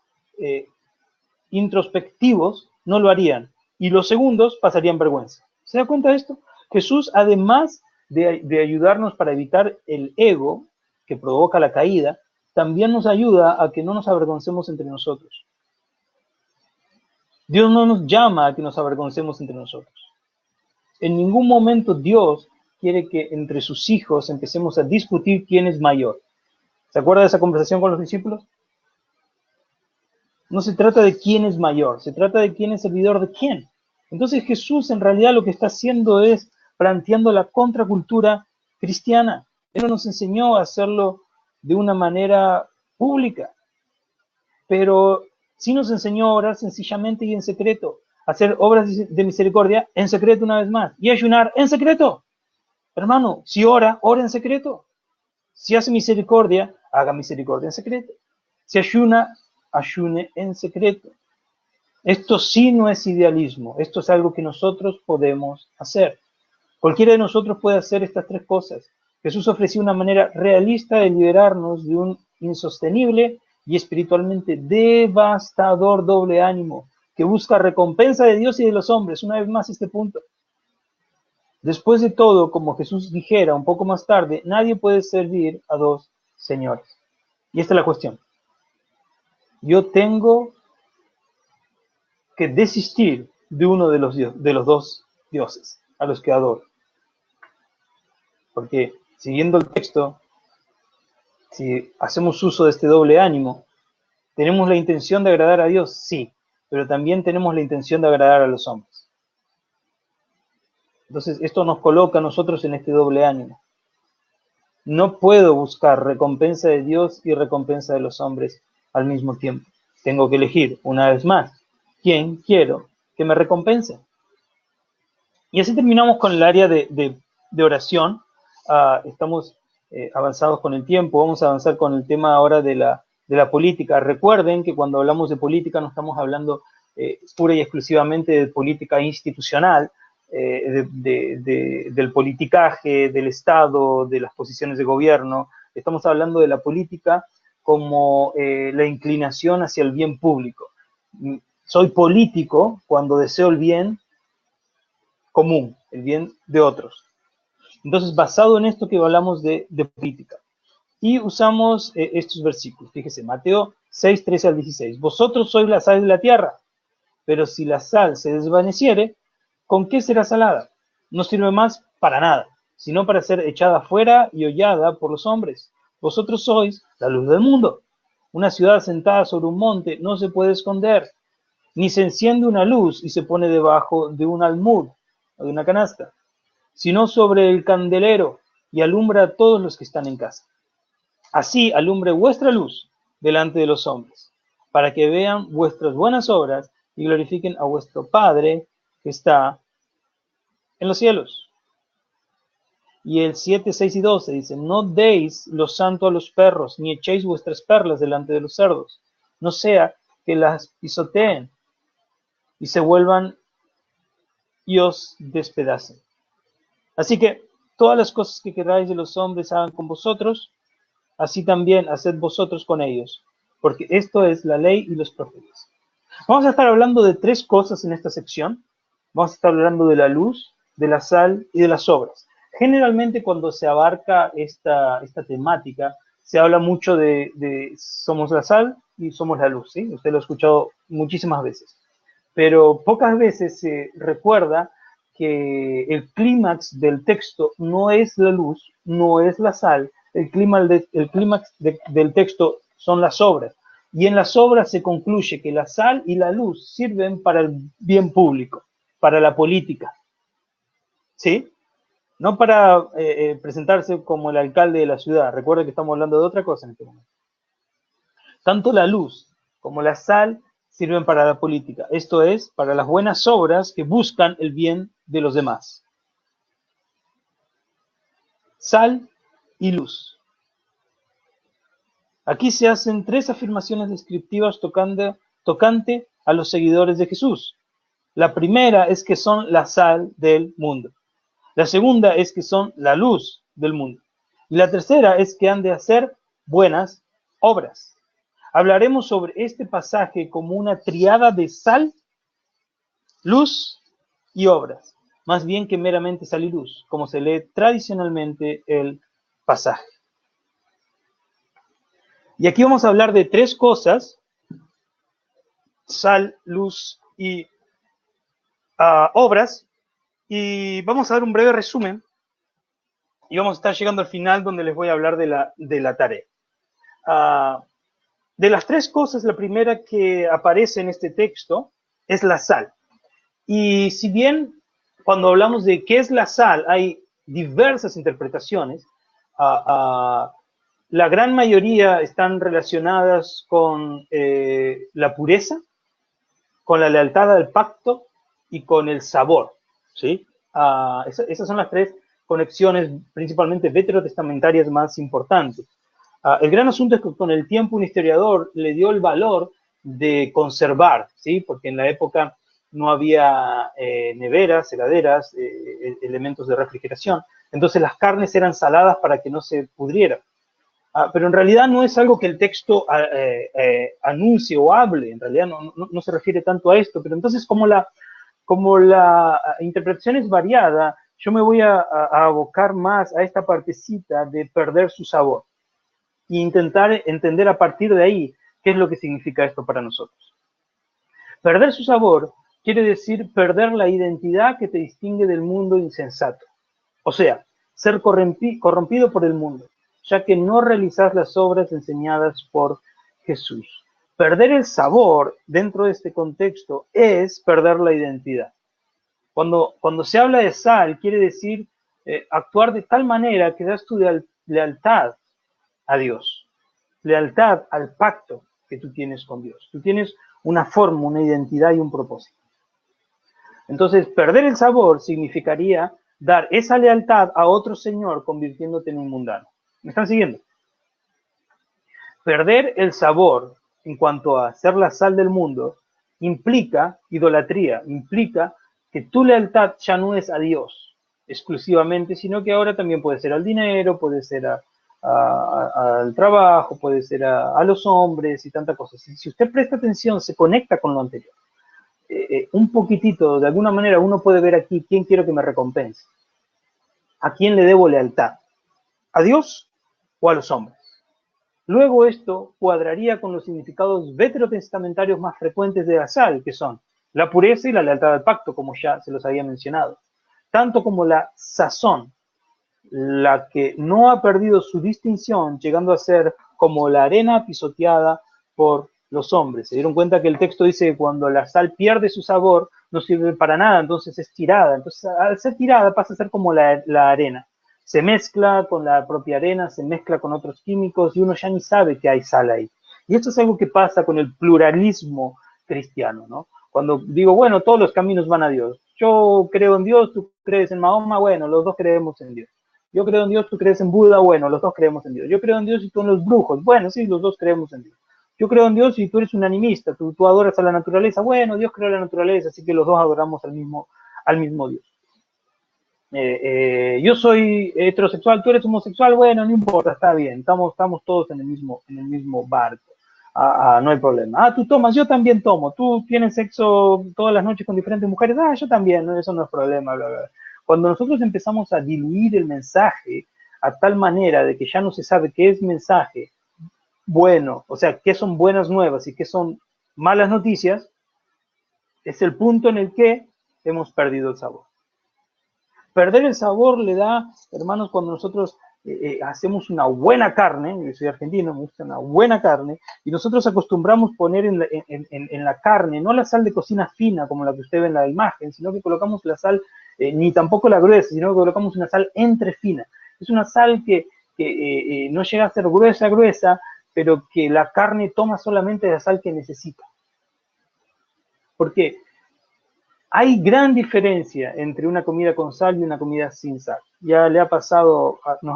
S1: introspectivos no lo harían. Y los segundos pasarían vergüenza. ¿Se da cuenta de esto? Jesús, además de ayudarnos para evitar el ego que provoca la caída, también nos ayuda a que no nos avergoncemos entre nosotros. Dios no nos llama a que nos avergoncemos entre nosotros. En ningún momento Dios quiere que entre sus hijos empecemos a discutir quién es mayor. ¿Se acuerda de esa conversación con los discípulos? No se trata de quién es mayor, se trata de quién es servidor de quién. Entonces Jesús en realidad lo que está haciendo es planteando la contracultura cristiana. Él no nos enseñó a hacerlo de una manera pública, pero sí nos enseñó a orar sencillamente y en secreto, hacer obras de misericordia en secreto una vez más, y ayunar en secreto. Hermano, si ora, ora en secreto. Si hace misericordia, haga misericordia en secreto. Si ayuna, ayune en secreto. Esto sí no es idealismo, esto es algo que nosotros podemos hacer. Cualquiera de nosotros puede hacer estas tres cosas. Jesús ofreció una manera realista de liberarnos de un insostenible y espiritualmente devastador doble ánimo que busca recompensa de Dios y de los hombres. Una vez más este punto. Después de todo, como Jesús dijera un poco más tarde, nadie puede servir a dos señores. Y esta es la cuestión. Yo tengo que desistir de uno de los dos dioses a los que adoro. Porque siguiendo el texto, si hacemos uso de este doble ánimo, ¿tenemos la intención de agradar a Dios? Sí, pero también tenemos la intención de agradar a los hombres. Entonces, esto nos coloca a nosotros en este doble ánimo. No puedo buscar recompensa de Dios y recompensa de los hombres al mismo tiempo. Tengo que elegir, una vez más, quién quiero que me recompense. Y así terminamos con el área de oración. Estamos avanzados con el tiempo. Vamos a avanzar con el tema ahora de la política. Recuerden que cuando hablamos de política no estamos hablando pura y exclusivamente de política institucional, del politicaje, del Estado, de las posiciones de gobierno. Estamos hablando de la política como la inclinación hacia el bien público. Soy político cuando deseo el bien común, el bien de otros. Entonces, basado en esto que hablamos de política. Y usamos estos versículos. Fíjese, Mateo 6, 13 al 16. Vosotros sois la sal de la tierra, pero si la sal se desvaneciere, ¿con qué será salada? No sirve más para nada, sino para ser echada fuera y hollada por los hombres. Vosotros sois la luz del mundo. Una ciudad asentada sobre un monte no se puede esconder, ni se enciende una luz y se pone debajo de un almud o de una canasta, sino sobre el candelero y alumbra a todos los que están en casa. Así alumbre vuestra luz delante de los hombres, para que vean vuestras buenas obras y glorifiquen a vuestro Padre que está en los cielos. Y el 7, 6 y 12 dice, no deis lo santo a los perros, ni echéis vuestras perlas delante de los cerdos, no sea que las pisoteen y se vuelvan y os despedacen. Así que todas las cosas que queráis de los hombres hagan con vosotros, así también haced vosotros con ellos, porque esto es la ley y los profetas. Vamos a estar hablando de tres cosas en esta sección. Vamos a estar hablando de la luz, de la sal y de las obras. Generalmente cuando se abarca esta temática, se habla mucho de somos la sal y somos la luz, ¿sí? Usted lo ha escuchado muchísimas veces. Pero pocas veces se recuerda que el clímax del texto no es la luz, no es la sal, el clímax del texto son las obras. Y en las obras se concluye que la sal y la luz sirven para el bien público, para la política, ¿sí? No para presentarse como el alcalde de la ciudad. Recuerda que estamos hablando de otra cosa en este momento. Tanto la luz como la sal sirven para la política. Esto es, para las buenas obras que buscan el bien de los demás. Sal y luz. Aquí se hacen tres afirmaciones descriptivas tocante a los seguidores de Jesús. La primera es que son la sal del mundo. La segunda es que son la luz del mundo. Y la tercera es que han de hacer buenas obras. Hablaremos sobre este pasaje como una triada de sal, luz y obras, más bien que meramente sal y luz, como se lee tradicionalmente el pasaje. Y aquí vamos a hablar de tres cosas: sal, luz y obras, y vamos a dar un breve resumen y vamos a estar llegando al final donde les voy a hablar de la tarea. De las tres cosas, la primera que aparece en este texto es la sal. Y si bien cuando hablamos de qué es la sal hay diversas interpretaciones, la gran mayoría están relacionadas con la pureza, con la lealtad al pacto y con el sabor, ¿sí? Esas son las tres conexiones principalmente veterotestamentarias más importantes. El gran asunto es que con el tiempo un historiador le dio el valor de conservar, ¿sí? Porque en la época no había neveras, heladeras, elementos de refrigeración. Entonces las carnes eran saladas para que no se pudrieran. Pero en realidad no es algo que el texto anuncie o hable, en realidad no se refiere tanto a esto, pero entonces como la interpretación es variada, yo me voy a abocar más a esta partecita de perder su sabor e intentar entender a partir de ahí qué es lo que significa esto para nosotros. Perder su sabor quiere decir perder la identidad que te distingue del mundo insensato. O sea, ser corrompido por el mundo, ya que no realizas las obras enseñadas por Jesús. Perder el sabor dentro de este contexto es perder la identidad. Cuando se habla de sal, quiere decir actuar de tal manera que das tu lealtad a Dios, lealtad al pacto que tú tienes con Dios. Tú tienes una forma, una identidad y un propósito. Entonces, perder el sabor significaría dar esa lealtad a otro señor convirtiéndote en un mundano. ¿Me están siguiendo? Perder el sabor en cuanto a ser la sal del mundo implica idolatría, implica que tu lealtad ya no es a Dios exclusivamente, sino que ahora también puede ser al dinero, puede ser al trabajo, puede ser a los hombres y tantas cosas. Si usted presta atención, se conecta con lo anterior. Un poquitito, de alguna manera uno puede ver aquí quién quiero que me recompense, a quién le debo lealtad, a Dios o a los hombres. Luego esto cuadraría con los significados veterotestamentarios más frecuentes de la sal, que son la pureza y la lealtad al pacto, como ya se los había mencionado, tanto como la sazón, la que no ha perdido su distinción, llegando a ser como la arena pisoteada por los hombres. Se dieron cuenta que el texto dice que cuando la sal pierde su sabor, no sirve para nada, entonces es tirada. Entonces, al ser tirada pasa a ser como la arena. Se mezcla con la propia arena, se mezcla con otros químicos y uno ya ni sabe que hay sal ahí. Y esto es algo que pasa con el pluralismo cristiano, ¿no? Cuando digo, bueno, todos los caminos van a Dios. Yo creo en Dios, tú crees en Mahoma, bueno, los dos creemos en Dios. Yo creo en Dios, tú crees en Buda, bueno, los dos creemos en Dios. Yo creo en Dios y tú en los brujos, bueno, sí, los dos creemos en Dios. Yo creo en Dios y tú eres un animista, tú adoras a la naturaleza, bueno, Dios creó la naturaleza, así que los dos adoramos al mismo Dios. Yo soy heterosexual, tú eres homosexual, bueno, no importa, está bien, estamos todos en el mismo barco. No hay problema. Tú tomas, yo también tomo. Tú tienes sexo todas las noches con diferentes mujeres. Yo también, ¿no? Eso no es problema, bla, bla. Cuando nosotros empezamos a diluir el mensaje a tal manera de que ya no se sabe qué es mensaje bueno, o sea, qué son buenas nuevas y qué son malas noticias, es el punto en el que hemos perdido el sabor. Perder el sabor le da, hermanos, cuando nosotros hacemos una buena carne, yo soy argentino, me gusta una buena carne, y nosotros acostumbramos poner en la carne, no la sal de cocina fina como la que usted ve en la imagen, sino que colocamos la sal, ni tampoco la gruesa, sino que colocamos una sal entre fina. Es una sal que no llega a ser gruesa, pero que la carne toma solamente la sal que necesita. Porque hay gran diferencia entre una comida con sal y una comida sin sal. Ya nos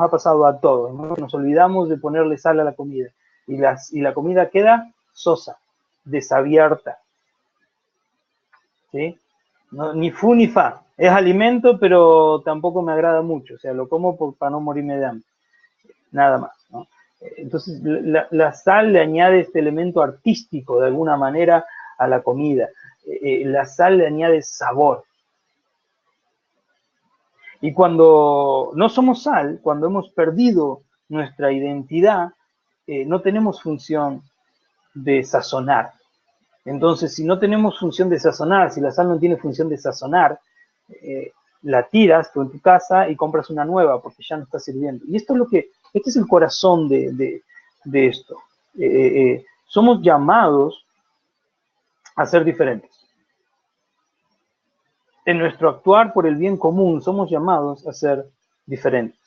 S1: ha pasado a todos, ¿no? Nos olvidamos de ponerle sal a la comida y la comida queda sosa, desabierta, ¿sí? No, ni fu ni fa. Es alimento, pero tampoco me agrada mucho. O sea, lo como para no morirme de hambre. Nada más, ¿no? Entonces, la sal le añade este elemento artístico de alguna manera a la comida. La sal le añade sabor. Y cuando no somos sal, cuando hemos perdido nuestra identidad, no tenemos función de sazonar. Entonces, si no tenemos función de sazonar, si la sal no tiene función de sazonar, la tiras tú en tu casa y compras una nueva porque ya no está sirviendo. Y esto es este es el corazón de esto. Somos llamados a ser diferentes. En nuestro actuar por el bien común somos llamados a ser diferentes.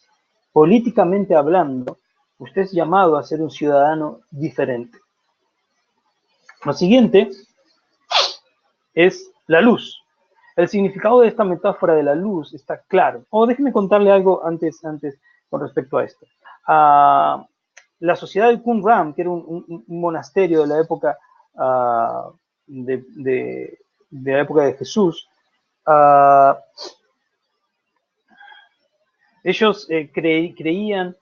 S1: Políticamente hablando, usted es llamado a ser un ciudadano diferente. Lo siguiente es la luz. El significado de esta metáfora de la luz está claro. Déjeme contarle algo antes con respecto a esto. La sociedad del Qumran, que era un monasterio de la época de la época de Jesús, ellos creían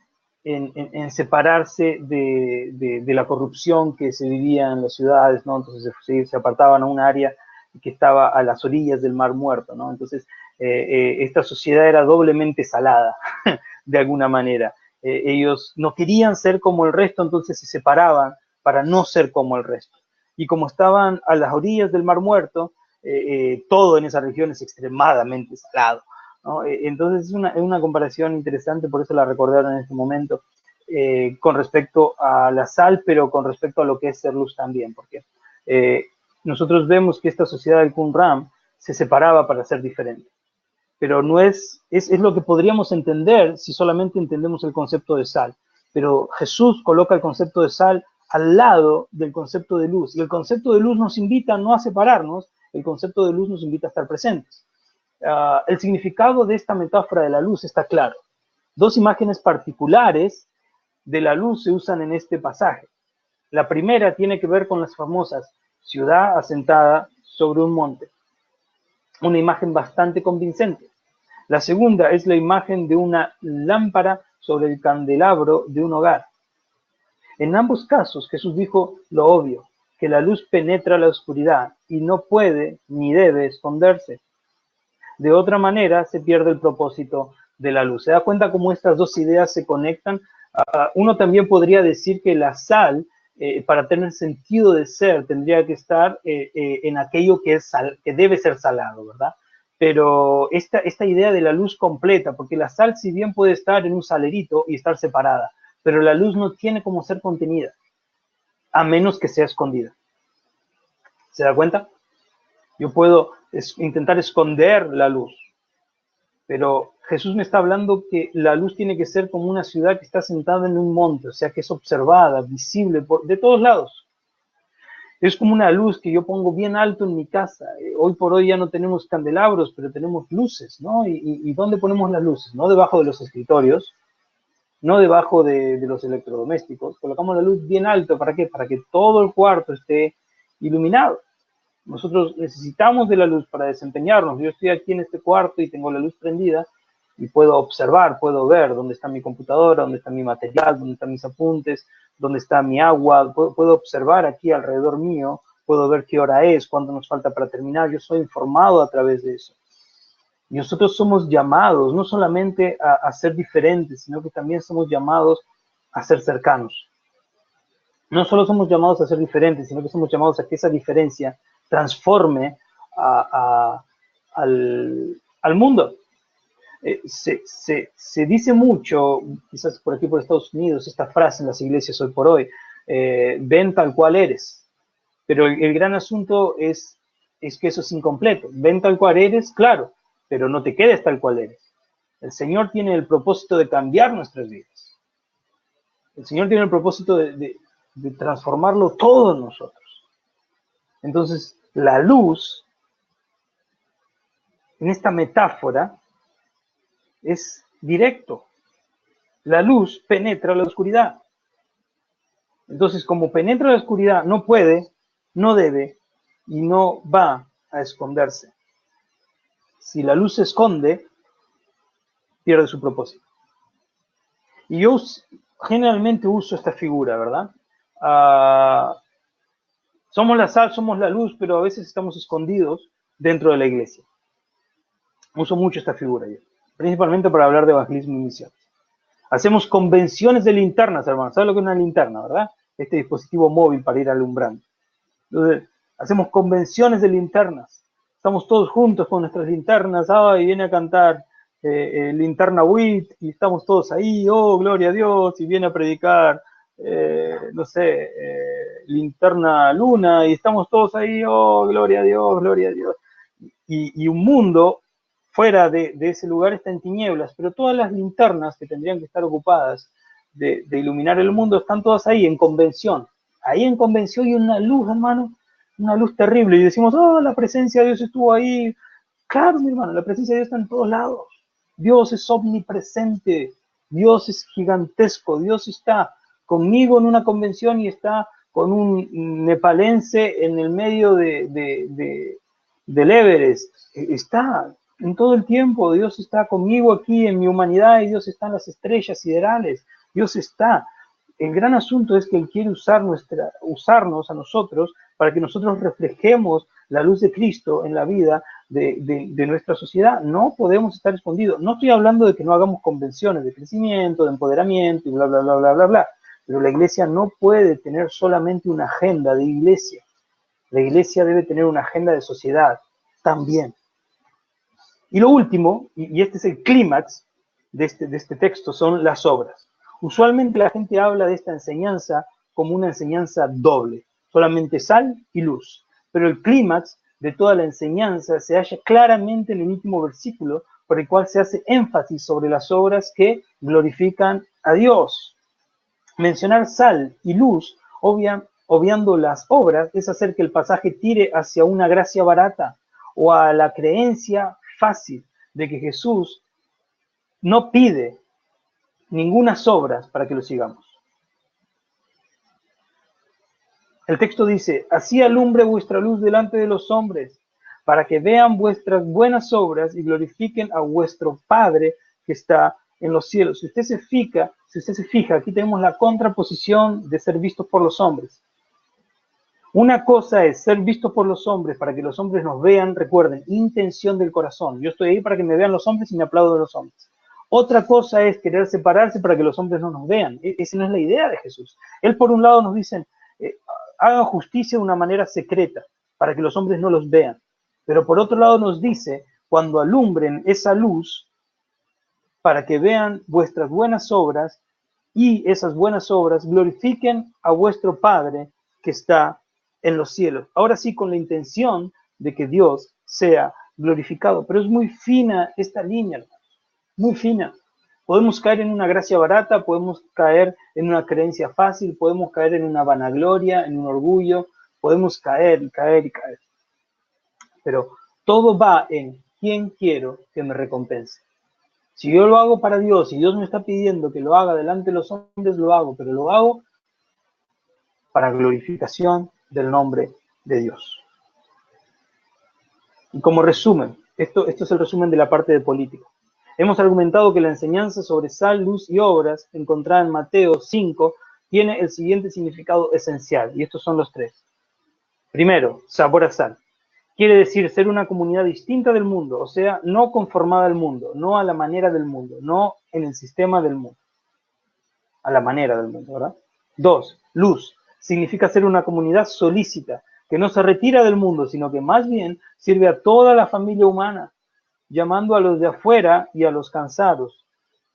S1: en separarse de la corrupción que se vivía en las ciudades, ¿no? Entonces se apartaban a un área que estaba a las orillas del Mar Muerto, ¿no? Entonces esta sociedad era doblemente salada, de alguna manera. Ellos no querían ser como el resto, entonces se separaban para no ser como el resto. Y como estaban a las orillas del Mar Muerto, todo en esa región es extremadamente salado, ¿no? Entonces es una comparación interesante, por eso la recordaron en este momento, con respecto a la sal, pero con respecto a lo que es ser luz también, porque nosotros vemos que esta sociedad del Qumran se separaba para ser diferente, pero no es lo que podríamos entender si solamente entendemos el concepto de sal, pero Jesús coloca el concepto de sal al lado del concepto de luz, y el concepto de luz nos invita no a separarnos, el concepto de luz nos invita a estar presentes. El significado de esta metáfora de la luz está claro. Dos imágenes particulares de la luz se usan en este pasaje. La primera tiene que ver con las famosas ciudad asentada sobre un monte, una imagen bastante convincente. La segunda es la imagen de una lámpara sobre el candelabro de un hogar. En ambos casos Jesús dijo lo obvio, que la luz penetra la oscuridad y no puede ni debe esconderse. De otra manera se pierde el propósito de la luz. ¿Se da cuenta cómo estas dos ideas se conectan? Uno también podría decir que la sal, para tener sentido de ser, tendría que estar en aquello que debe ser salado, ¿verdad? Pero esta idea de la luz completa, porque la sal si bien puede estar en un salerito y estar separada, pero la luz no tiene como ser contenida, a menos que sea escondida. ¿Se da cuenta? Yo puedo intentar esconder la luz, pero Jesús me está hablando que la luz tiene que ser como una ciudad que está sentada en un monte, o sea, que es observada, visible de todos lados. Es como una luz que yo pongo bien alto en mi casa. Hoy por hoy ya no tenemos candelabros, pero tenemos luces, ¿no? ¿Y dónde ponemos las luces? No debajo de los escritorios, no debajo de los electrodomésticos. Colocamos la luz bien alto, ¿para qué? Para que todo el cuarto esté iluminado. Nosotros necesitamos de la luz para desempeñarnos. Yo estoy aquí en este cuarto y tengo la luz prendida y puedo observar, puedo ver dónde está mi computadora, dónde está mi material, dónde están mis apuntes, dónde está mi agua. Puedo observar aquí alrededor mío, puedo ver qué hora es, cuánto nos falta para terminar. Yo soy informado a través de eso. Y nosotros somos llamados no solamente a ser diferentes, sino que también somos llamados a ser cercanos. No solo somos llamados a ser diferentes, sino que somos llamados a que esa diferencia transforme al mundo. Se dice mucho, quizás por aquí por Estados Unidos, esta frase en las iglesias hoy por hoy, ven tal cual eres. Pero el gran asunto es que eso es incompleto. Ven tal cual eres, claro, pero no te quedes tal cual eres. El Señor tiene el propósito de cambiar nuestras vidas. El Señor tiene el propósito de transformarlo todo en nosotros. Entonces, la luz, en esta metáfora, es directo. La luz penetra la oscuridad. Entonces, como penetra la oscuridad, no puede, no debe y no va a esconderse. Si la luz se esconde, pierde su propósito. Y yo generalmente uso esta figura, ¿verdad? Somos la sal, somos la luz, pero a veces estamos escondidos dentro de la iglesia. Uso mucho esta figura yo, principalmente para hablar de evangelismo y misión. Hacemos convenciones de linternas, hermanos. ¿Sabes lo que es una linterna, verdad? Este dispositivo móvil para ir alumbrando. Entonces, hacemos convenciones de linternas. Estamos todos juntos con nuestras linternas. Y viene a cantar Linterna WIT y estamos todos ahí. Oh, gloria a Dios. Y viene a predicar, no sé, Linterna Luna. Y estamos todos ahí. Oh, gloria a Dios, gloria a Dios. Y un mundo fuera de ese lugar está en tinieblas, pero todas las linternas que tendrían que estar ocupadas de iluminar el mundo están todas ahí en convención. Ahí en convención hay una luz, hermano, una luz terrible. Y decimos, oh, la presencia de Dios estuvo ahí. Claro, mi hermano, la presencia de Dios está en todos lados. Dios es omnipresente. Dios es gigantesco. Dios está conmigo en una convención y está con un nepalense en el medio del Everest. Está en todo el tiempo. Dios está conmigo aquí en mi humanidad y Dios está en las estrellas siderales. Dios está. El gran asunto es que Él quiere usarnos a nosotros para que nosotros reflejemos la luz de Cristo en la vida de nuestra sociedad. No podemos estar escondidos. No estoy hablando de que no hagamos convenciones de crecimiento, de empoderamiento y bla, bla, bla, bla, bla, bla. Pero la iglesia no puede tener solamente una agenda de iglesia. La iglesia debe tener una agenda de sociedad también. Y lo último, y este es el clímax de este texto, son las obras. Usualmente la gente habla de esta enseñanza como una enseñanza doble, solamente sal y luz. Pero el clímax de toda la enseñanza se halla claramente en el último versículo, por el cual se hace énfasis sobre las obras que glorifican a Dios. Mencionar sal y luz, obviando las obras, es hacer que el pasaje tire hacia una gracia barata o a la creencia fácil de que Jesús no pide ningunas obras para que lo sigamos. El texto dice, así alumbre vuestra luz delante de los hombres, para que vean vuestras buenas obras y glorifiquen a vuestro Padre que está en los cielos. Si usted se fija, aquí tenemos la contraposición de ser vistos por los hombres. Una cosa es ser visto por los hombres para que los hombres nos vean, recuerden, intención del corazón. Yo estoy ahí para que me vean los hombres y me aplaudo de los hombres. Otra cosa es querer separarse para que los hombres no nos vean. Esa no es la idea de Jesús. Él por un lado nos dice, hagan justicia de una manera secreta para que los hombres no los vean. Pero por otro lado nos dice, cuando alumbren esa luz, para que vean vuestras buenas obras y esas buenas obras glorifiquen a vuestro Padre que está en los cielos. Ahora sí, con la intención de que Dios sea glorificado. Pero es muy fina esta línea, hermanos, muy fina. Podemos caer en una gracia barata, podemos caer en una creencia fácil, podemos caer en una vanagloria, en un orgullo, podemos caer y caer y caer. Pero todo va en quién quiero que me recompense. Si yo lo hago para Dios, si Dios me está pidiendo que lo haga delante de los hombres, lo hago, pero lo hago para glorificación del nombre de Dios. Y como resumen, esto es el resumen de la parte de política. Hemos argumentado que la enseñanza sobre sal, luz y obras, encontrada en Mateo 5, tiene el siguiente significado esencial, y estos son los tres. Primero, sabor a sal. Quiere decir ser una comunidad distinta del mundo, o sea, no conformada al mundo, no a la manera del mundo, no en el sistema del mundo, a la manera del mundo, ¿verdad? Dos, luz. Significa ser una comunidad solícita, que no se retira del mundo, sino que más bien sirve a toda la familia humana, llamando a los de afuera y a los cansados,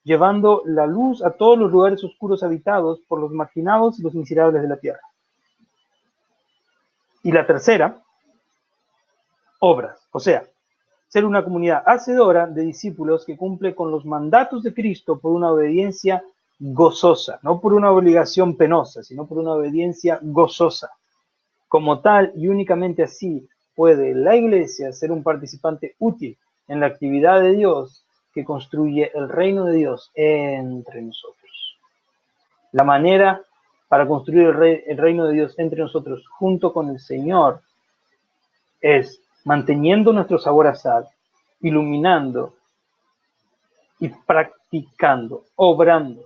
S1: llevando la luz a todos los lugares oscuros habitados por los marginados y los miserables de la tierra. Y la tercera, obras, o sea, ser una comunidad hacedora de discípulos que cumple con los mandatos de Cristo por una obediencia gozosa, no por una obligación penosa, sino por una obediencia gozosa. Como tal, y únicamente así, puede la iglesia ser un participante útil en la actividad de Dios que construye el reino de Dios entre nosotros. La manera para construir el reino de Dios entre nosotros junto con el Señor es manteniendo nuestro sabor a sal, iluminando y practicando, obrando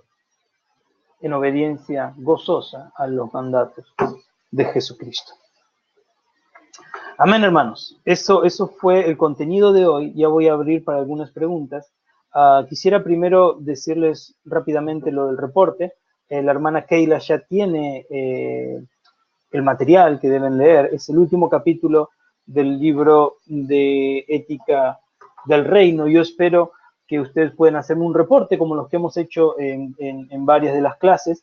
S1: en obediencia gozosa a los mandatos de Jesucristo. Amén, hermanos. Eso fue el contenido de hoy. Ya voy a abrir para algunas preguntas. Quisiera primero decirles rápidamente lo del reporte. La hermana Keila ya tiene el material que deben leer. Es el último capítulo del libro de Ética del Reino. Yo espero que ustedes puedan hacerme un reporte como los que hemos hecho en varias de las clases.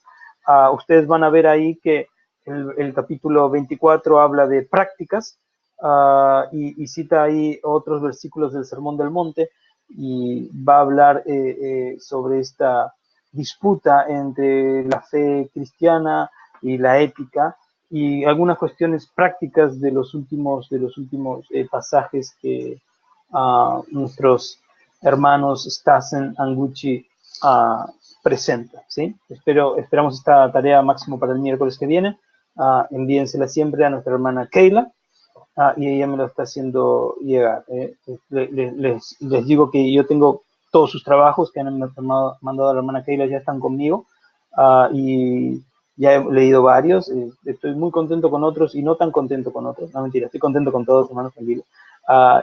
S1: Ustedes van a ver ahí que el capítulo 24 habla de prácticas y cita ahí otros versículos del Sermón del Monte y va a hablar sobre esta disputa entre la fe cristiana y la ética y algunas cuestiones prácticas de los últimos pasajes que nuestros hermanos Stassen Anguchi presentan, ¿sí? Esperamos esta tarea máximo para el miércoles que viene. Envíensela siempre a nuestra hermana Keila y ella me lo está haciendo llegar. Les digo que yo tengo todos sus trabajos que han mandado a la hermana Keila, ya están conmigo. y ya he leído varios, estoy muy contento con otros y no tan contento con otros, no mentira, estoy contento con todos, hermanos, tranquilos.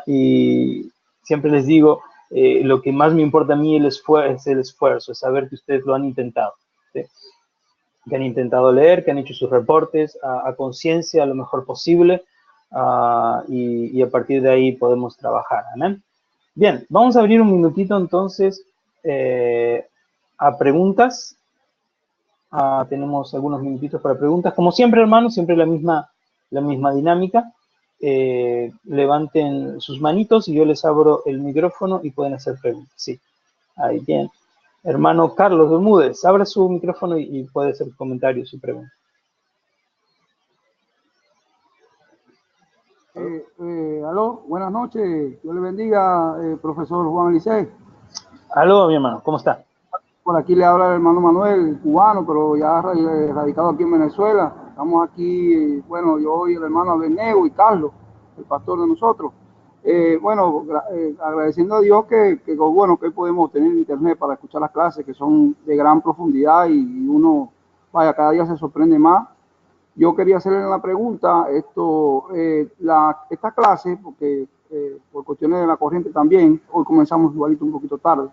S1: Y siempre les digo, lo que más me importa a mí es el esfuerzo, es saber que ustedes lo han intentado, ¿sí? Que han intentado leer, que han hecho sus reportes a conciencia lo mejor posible, y a partir de ahí podemos trabajar. ¿Amén? Bien, vamos a abrir un minutito entonces a preguntas. Tenemos algunos minutitos para preguntas. Como siempre, hermanos, siempre la misma dinámica. Levanten sus manitos y yo les abro el micrófono y pueden hacer preguntas. Sí, ahí bien. Hermano Carlos Bermúdez, abra su micrófono y puede hacer comentarios y preguntas.
S2: Aló, buenas noches. Dios le bendiga, profesor Juan Elisei.
S1: Aló, mi hermano, ¿cómo está?
S2: Por aquí le habla el hermano Manuel, cubano, pero ya radicado aquí en Venezuela. Estamos aquí, bueno, yo y el hermano Abednego y Carlos, el pastor de nosotros. Agradeciendo a Dios que bueno, que hoy podemos tener internet para escuchar las clases que son de gran profundidad y uno, vaya, cada día se sorprende más. Yo quería hacerle una pregunta, esta clase, porque por cuestiones de la corriente también, hoy comenzamos igualito un poquito tarde,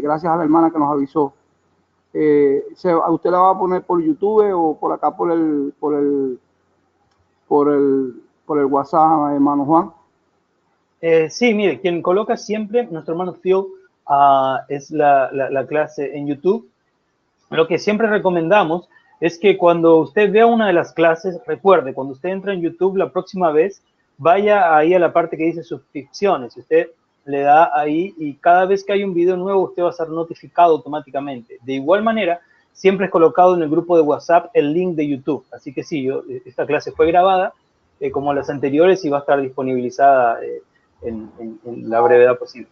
S2: gracias a la hermana que nos avisó. ¿A usted la va a poner por YouTube o por acá por el WhatsApp, hermano Juan?
S1: Sí, mire, quien coloca siempre, nuestro hermano Phil, es la clase en YouTube. Lo que siempre recomendamos es que cuando usted vea una de las clases, recuerde, cuando usted entra en YouTube la próxima vez, vaya ahí a la parte que dice suscripciones. Usted le da ahí y cada vez que hay un video nuevo, usted va a ser notificado automáticamente. De igual manera, siempre es colocado en el grupo de WhatsApp el link de YouTube. Así que sí, esta clase fue grabada como las anteriores y va a estar disponibilizada en la brevedad posible.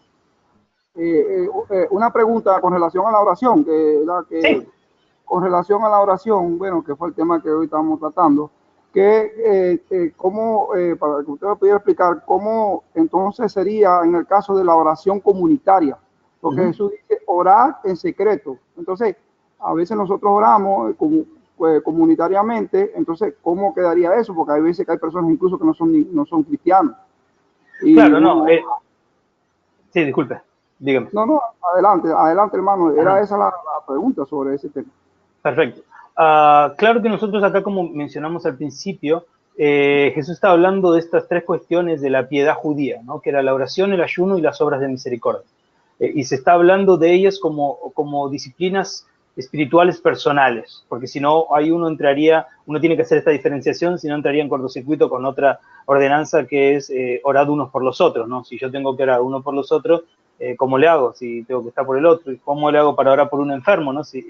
S2: Una pregunta con relación a la oración,
S1: Sí.
S2: Con relación a la oración, bueno, que fue el tema que hoy estamos tratando, para que usted me pudiera explicar cómo entonces sería en el caso de la oración comunitaria, porque Jesús dice orar en secreto. Entonces, a veces nosotros oramos comunitariamente, entonces, ¿cómo quedaría eso? Porque hay veces que hay personas incluso que no son cristianos.
S1: Claro, no. Sí, disculpe, dígame.
S2: No, adelante, hermano. Era esa la pregunta sobre ese tema.
S1: Perfecto. Claro que nosotros acá, como mencionamos al principio, Jesús está hablando de estas tres cuestiones de la piedad judía, ¿no? Que era la oración, el ayuno y las obras de misericordia. Y se está hablando de ellas como disciplinas espirituales personales, porque si no, uno tiene que hacer esta diferenciación, si no entraría en cortocircuito con otra ordenanza que es orar unos por los otros, ¿no? Si yo tengo que orar uno por los otros, ¿cómo le hago? Si tengo que estar por el otro, ¿y cómo le hago para orar por un enfermo, ¿no? Si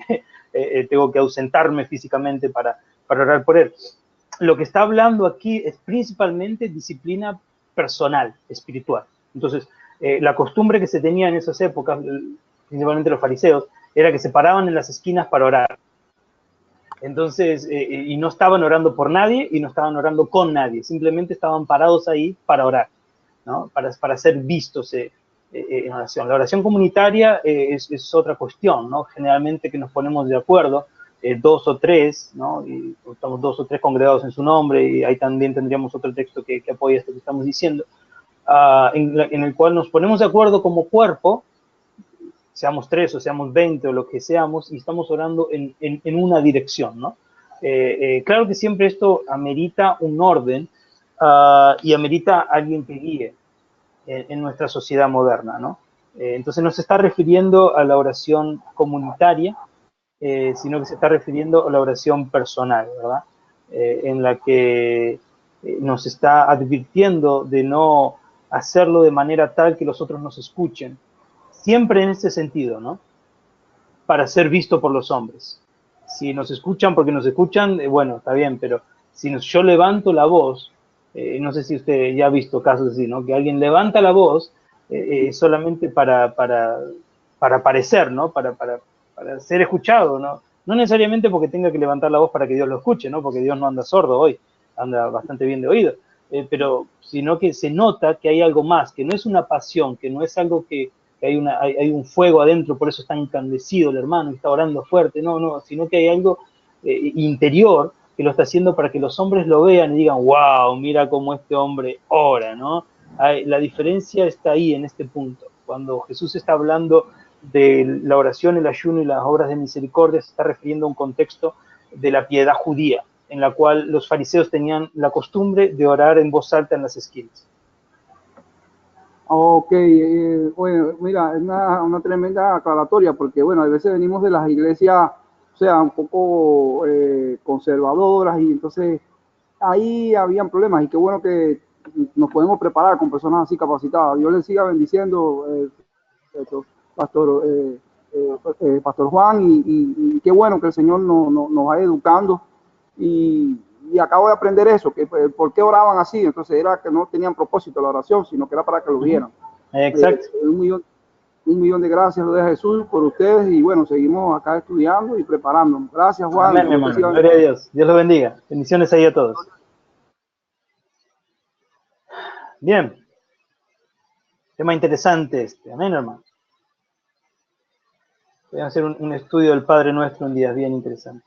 S1: tengo que ausentarme físicamente para orar por él. Lo que está hablando aquí es principalmente disciplina personal, espiritual. Entonces, la costumbre que se tenía en esas épocas, principalmente los fariseos, era que se paraban en las esquinas para orar. Entonces, y no estaban orando por nadie y no estaban orando con nadie, simplemente estaban parados ahí para orar, ¿no? Para ser vistos en oración. La oración comunitaria es otra cuestión, ¿no? Generalmente que nos ponemos de acuerdo, dos o tres, ¿no? Y estamos dos o tres congregados en su nombre, y ahí también tendríamos otro texto que apoya esto que estamos diciendo, en el cual nos ponemos de acuerdo como cuerpo, seamos 3 o seamos 20 o lo que seamos, y estamos orando en una dirección, ¿no? Claro que siempre esto amerita un orden y amerita alguien que guíe en nuestra sociedad moderna, ¿no? Entonces no se está refiriendo a la oración comunitaria, sino que se está refiriendo a la oración personal, ¿verdad? En la que nos está advirtiendo de no hacerlo de manera tal que los otros nos escuchen, siempre en este sentido, ¿no? Para ser visto por los hombres. Si nos escuchan porque nos escuchan, bueno, está bien, pero si yo levanto la voz, no sé si usted ya ha visto casos así, ¿no? Que alguien levanta la voz solamente para aparecer, ¿no? Para ser escuchado, ¿no? No necesariamente porque tenga que levantar la voz para que Dios lo escuche, ¿no? Porque Dios no anda sordo hoy, anda bastante bien de oído, pero sino que se nota que hay algo más, que no es una pasión, que no es algo que que hay un fuego adentro, por eso está encandecido el hermano, está orando fuerte, no, sino que hay algo interior que lo está haciendo para que los hombres lo vean y digan, wow, mira cómo este hombre ora, ¿no? La diferencia está ahí, en este punto. Cuando Jesús está hablando de la oración, el ayuno y las obras de misericordia, se está refiriendo a un contexto de la piedad judía, en la cual los fariseos tenían la costumbre de orar en voz alta en las esquinas.
S2: Ok, bueno, mira, es una tremenda aclaratoria, porque bueno, a veces venimos de las iglesias, o sea, un poco conservadoras, y entonces ahí habían problemas, y qué bueno que nos podemos preparar con personas así capacitadas. Dios les siga bendiciendo, Pastor, Pastor Juan, y qué bueno que el Señor nos va educando, y acabo de aprender eso, que por qué oraban así. Entonces era que no tenían propósito la oración, sino que era para que lo vieran.
S1: Exacto.
S2: Un millón de gracias, lo de Jesús, por ustedes, y bueno, seguimos acá estudiando y preparándonos. Gracias, Juan.
S1: Amén, mi hermano. Gloria a Dios. Dios los bendiga. Bendiciones ahí a todos. Bien. Tema interesante este. Amén, hermano. Voy a hacer un estudio del Padre Nuestro en días bien interesante.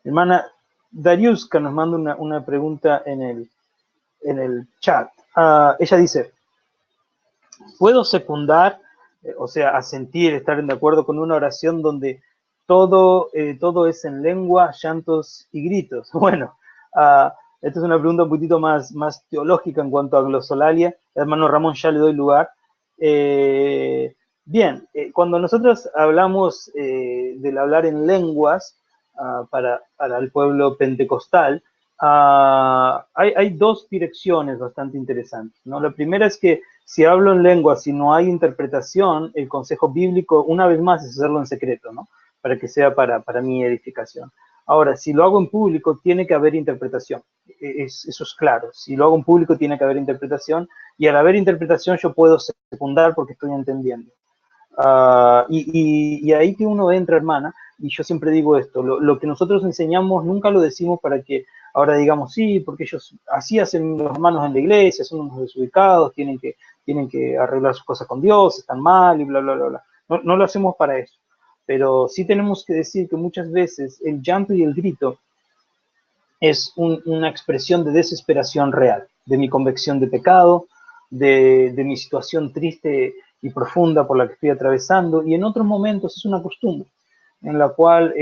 S1: Hermana Dariuska nos manda una pregunta en el chat. Ella dice, ¿puedo secundar, o sea, asentir, estar de acuerdo con una oración donde todo es en lengua, llantos y gritos? Bueno, esta es una pregunta un poquito más teológica en cuanto a glosolalia. Hermano Ramón, ya le doy lugar. Bien, cuando nosotros hablamos del hablar en lenguas para el pueblo pentecostal, hay dos direcciones bastante interesantes, ¿no? La primera es que si hablo en lenguas y no hay interpretación, el consejo bíblico, una vez más, es hacerlo en secreto, ¿no? Para que sea para mi edificación. Ahora, si lo hago en público, tiene que haber interpretación. Eso es claro. Si lo hago en público, tiene que haber interpretación. Y al haber interpretación, yo puedo secundar porque estoy entendiendo. Y ahí que uno entra, hermana, y yo siempre digo esto, lo que nosotros enseñamos nunca lo decimos para que ahora digamos, sí, porque ellos así hacen los hermanos en la iglesia, son unos desubicados, tienen que arreglar sus cosas con Dios, están mal y bla, bla, bla, bla. No lo hacemos para eso. Pero sí tenemos que decir que muchas veces el llanto y el grito es una expresión de desesperación real, de mi convicción de pecado, de mi situación triste y profunda por la que estoy atravesando, y en otros momentos es una costumbre en la cual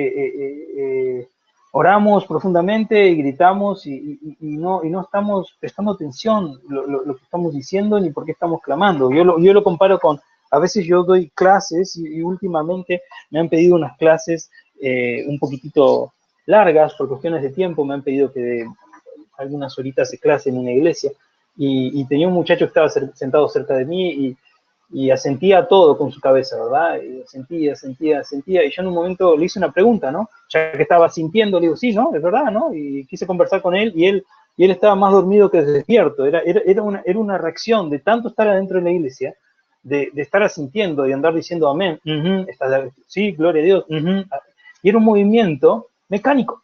S1: oramos profundamente y gritamos y no estamos prestando atención lo que estamos diciendo ni por qué estamos clamando. Yo lo comparo con, a veces yo doy clases y últimamente me han pedido unas clases un poquitito largas por cuestiones de tiempo, me han pedido que dé algunas horitas de clase en una iglesia y tenía un muchacho que estaba sentado cerca de mí y asentía todo con su cabeza, ¿verdad? Y asentía, y yo en un momento le hice una pregunta, ¿no? Ya que estaba sintiendo, le digo, sí, ¿no? Es verdad, ¿no? Y quise conversar con él, y él estaba más dormido que despierto, era una reacción de tanto estar adentro de la iglesia, de estar asintiendo, de andar diciendo amén, sí, gloria a Dios, y era un movimiento mecánico.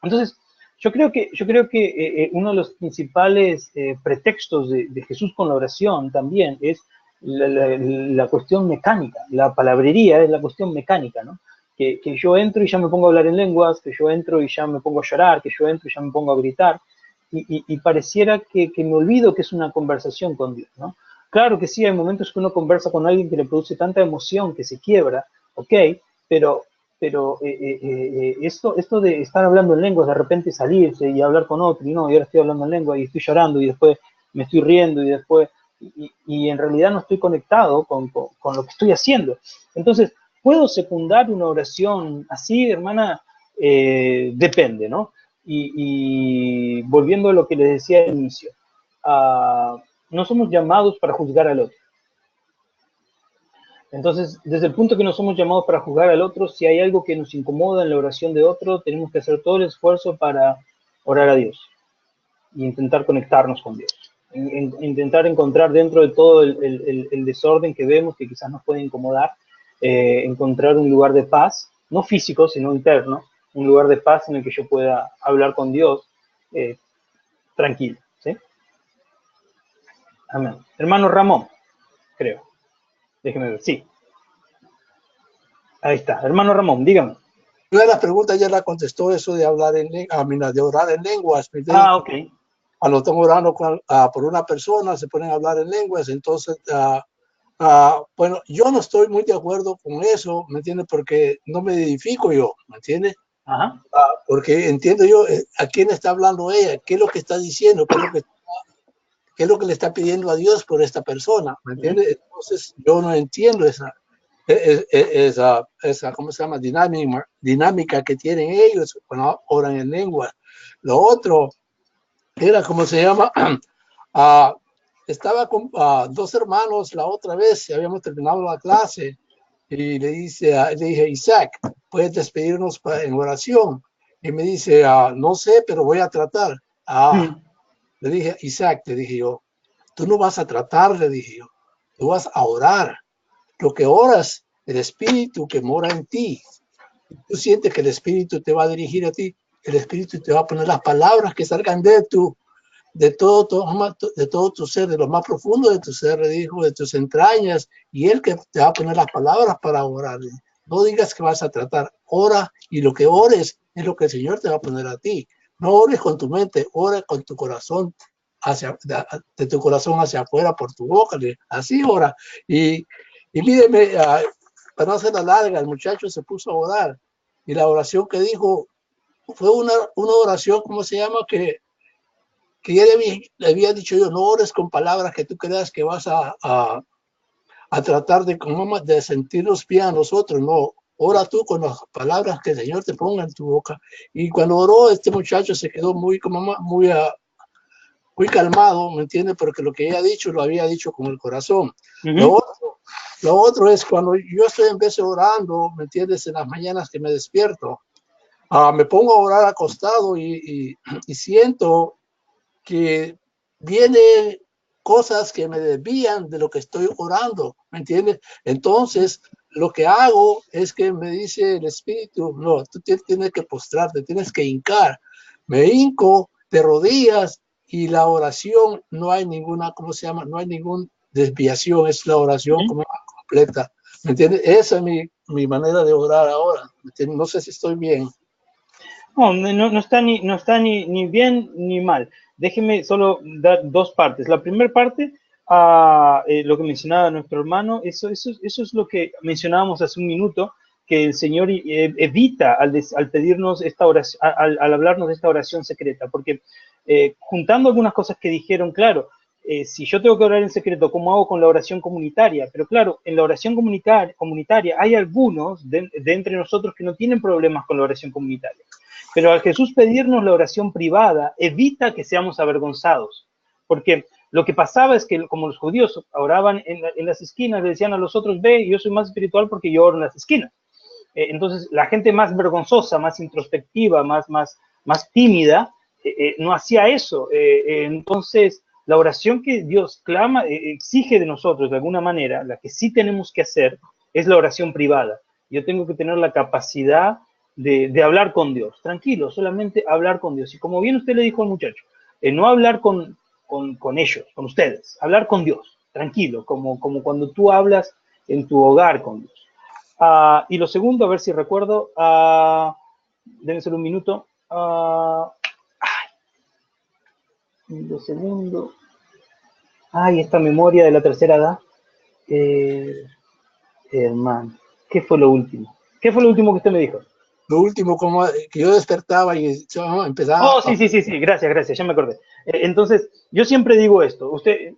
S1: Entonces, yo creo que uno de los principales pretextos de Jesús con la oración también es la cuestión mecánica, la palabrería es la cuestión mecánica, ¿no? Que yo entro y ya me pongo a hablar en lenguas, que yo entro y ya me pongo a llorar, que yo entro y ya me pongo a gritar, y pareciera que me olvido que es una conversación con Dios, ¿no? Claro que sí, hay momentos que uno conversa con alguien que le produce tanta emoción que se quiebra, ok, pero esto de estar hablando en lenguas, de repente salirse y hablar con otro, y no, y ahora estoy hablando en lengua y estoy llorando y después me estoy riendo y después, y en realidad no estoy conectado con lo que estoy haciendo. Entonces, ¿puedo secundar una oración así, hermana? Depende, ¿no? Y volviendo a lo que les decía al inicio, no somos llamados para juzgar al otro. Entonces, desde el punto que no somos llamados para juzgar al otro, si hay algo que nos incomoda en la oración de otro, tenemos que hacer todo el esfuerzo para orar a Dios e intentar conectarnos con Dios. Intentar encontrar dentro de todo el desorden que vemos, que quizás nos puede incomodar, encontrar un lugar de paz, no físico, sino interno, un lugar de paz en el que yo pueda hablar con Dios tranquilo, ¿sí? Amén. Hermano Ramón, creo. Déjeme ver, sí. Ahí está. Hermano Ramón, dígame.
S3: Una de las preguntas ya la contestó, eso de hablar de orar en lenguas.
S1: Ah, ok.
S3: Cuando están orando por una persona, se ponen a hablar en lenguas. Entonces, bueno, yo no estoy muy de acuerdo con eso, ¿me entiendes? Porque no me edifico yo, ¿me entiendes?
S1: Ajá.
S3: Porque entiendo yo a quién está hablando ella, qué es lo que está diciendo, qué es lo que le está pidiendo a Dios por esta persona, ¿me entiendes? Entonces, yo no entiendo esa ¿cómo se llama? Dinámica que tienen ellos cuando oran en lengua. Lo otro era, ¿cómo se llama? Estaba con dos hermanos la otra vez, habíamos terminado la clase, y le dije, Isaac, ¿puedes despedirnos en oración? Y me dice, no sé, pero voy a tratar. Le dije, Isaac, le dije yo, tú no vas a tratar, le dije yo, tú vas a orar. Lo que oras, el Espíritu que mora en ti. Tú sientes que el Espíritu te va a dirigir a ti, el Espíritu te va a poner las palabras que salgan de todo tu ser, de lo más profundo de tu ser, le dijo, de tus entrañas, y Él que te va a poner las palabras para orar. No digas que vas a tratar, ora, y lo que ores es lo que el Señor te va a poner a ti. No ores con tu mente, ora con tu corazón, de tu corazón hacia afuera por tu boca, así ora. Y míreme, para no hacerla larga, el muchacho se puso a orar, y la oración que dijo fue una oración, ¿cómo se llama? Que ya le había dicho yo, no ores con palabras que tú creas que vas a tratar de sentirnos bien a nosotros, no, ora tú con las palabras que el Señor te ponga en tu boca. Y cuando oró, este muchacho se quedó muy calmado, ¿me entiendes? Porque lo que ella ha dicho, lo había dicho con el corazón. Lo otro es cuando yo estoy en vez de orando, ¿me entiendes? En las mañanas que me despierto, me pongo a orar acostado y siento que vienen cosas que me desvían de lo que estoy orando, ¿me entiendes? Entonces, lo que hago es que me dice el Espíritu, no, tú tienes que postrarte, tienes que hincar. Me hinco de rodillas y la oración no hay ninguna, ¿cómo se llama? No hay ninguna desviación, es la oración como completa, ¿me entiendes? Esa es mi manera de orar ahora, ¿me entiendes? No sé si estoy bien.
S1: No está ni bien ni mal. Déjeme solo dar dos partes. La primera parte, lo que mencionaba nuestro hermano, eso es lo que mencionábamos hace un minuto, que el Señor evita al pedirnos esta oración, al hablarnos de esta oración secreta, porque juntando algunas cosas que dijeron, claro, si yo tengo que orar en secreto, ¿cómo hago con la oración comunitaria? Pero claro, en la oración comunitaria hay algunos de entre nosotros que no tienen problemas con la oración comunitaria. Pero al Jesús pedirnos la oración privada, evita que seamos avergonzados. Porque lo que pasaba es que, como los judíos oraban en las esquinas, le decían a los otros, ve, yo soy más espiritual porque yo oro en las esquinas. Entonces, la gente más vergonzosa, más introspectiva, más tímida, no hacía eso. Entonces, la oración que Dios clama, exige de nosotros de alguna manera, la que sí tenemos que hacer, es la oración privada. Yo tengo que tener la capacidad de hablar con Dios, tranquilo, solamente hablar con Dios. Y como bien usted le dijo al muchacho, no hablar con ellos, con ustedes, hablar con Dios, tranquilo, como cuando tú hablas en tu hogar con Dios. Y lo segundo, a ver si recuerdo, denme solo un minuto. Lo segundo. Esta memoria de la tercera edad. Hermano, ¿qué fue lo último? ¿Qué fue lo último que usted me dijo?
S3: Lo último, como que yo despertaba y empezaba.
S1: Sí, gracias, ya me acordé. Entonces, yo siempre digo esto,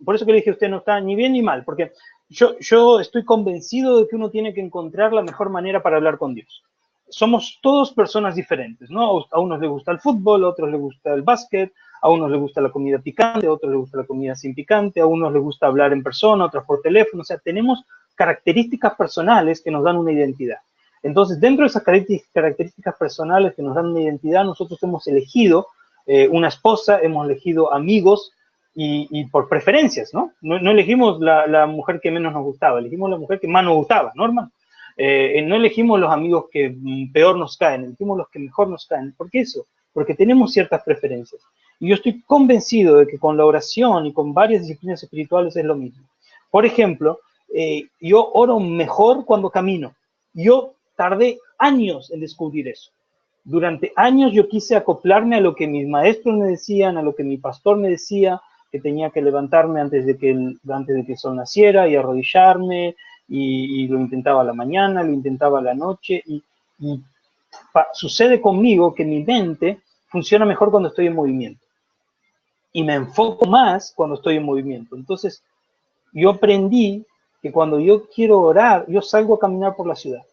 S1: por eso que le dije, usted no está ni bien ni mal, porque yo estoy convencido de que uno tiene que encontrar la mejor manera para hablar con Dios. Somos todos personas diferentes, ¿no? A unos les gusta el fútbol, a otros les gusta el básquet, a unos les gusta la comida picante, a otros les gusta la comida sin picante, a unos les gusta hablar en persona, a otros por teléfono, o sea, tenemos características personales que nos dan una identidad. Entonces, dentro de esas características personales que nos dan una identidad, nosotros hemos elegido una esposa, hemos elegido amigos y por preferencias, ¿no? No elegimos la mujer que menos nos gustaba, elegimos la mujer que más nos gustaba, ¿no, hermano? No elegimos los amigos que peor nos caen, elegimos los que mejor nos caen. ¿Por qué eso? Porque tenemos ciertas preferencias. Y yo estoy convencido de que con la oración y con varias disciplinas espirituales es lo mismo. Por ejemplo, yo oro mejor cuando camino. Yo tardé años en descubrir eso. Durante años yo quise acoplarme a lo que mis maestros me decían, a lo que mi pastor me decía, que tenía que levantarme antes de que el sol naciera y arrodillarme, y lo intentaba a la mañana, lo intentaba a la noche, y sucede conmigo que mi mente funciona mejor cuando estoy en movimiento, y me enfoco más cuando estoy en movimiento. Entonces, yo aprendí que cuando yo quiero orar, yo salgo a caminar por la ciudad.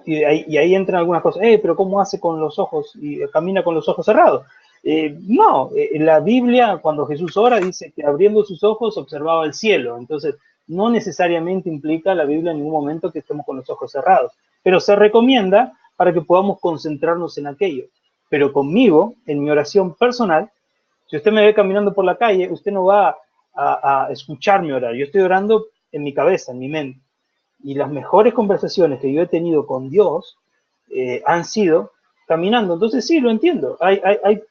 S1: Y ahí entran algunas cosas, pero ¿cómo hace con los ojos? Y camina con los ojos cerrados. No, en la Biblia, cuando Jesús ora, dice que abriendo sus ojos observaba el cielo. Entonces, no necesariamente implica la Biblia en ningún momento que estemos con los ojos cerrados, pero se recomienda para que podamos concentrarnos en aquello. Pero conmigo, en mi oración personal, si usted me ve caminando por la calle, usted no va a escucharme orar. Yo estoy orando en mi cabeza, en mi mente. Y las mejores conversaciones que yo he tenido con Dios han sido caminando. Entonces sí, lo entiendo. Hay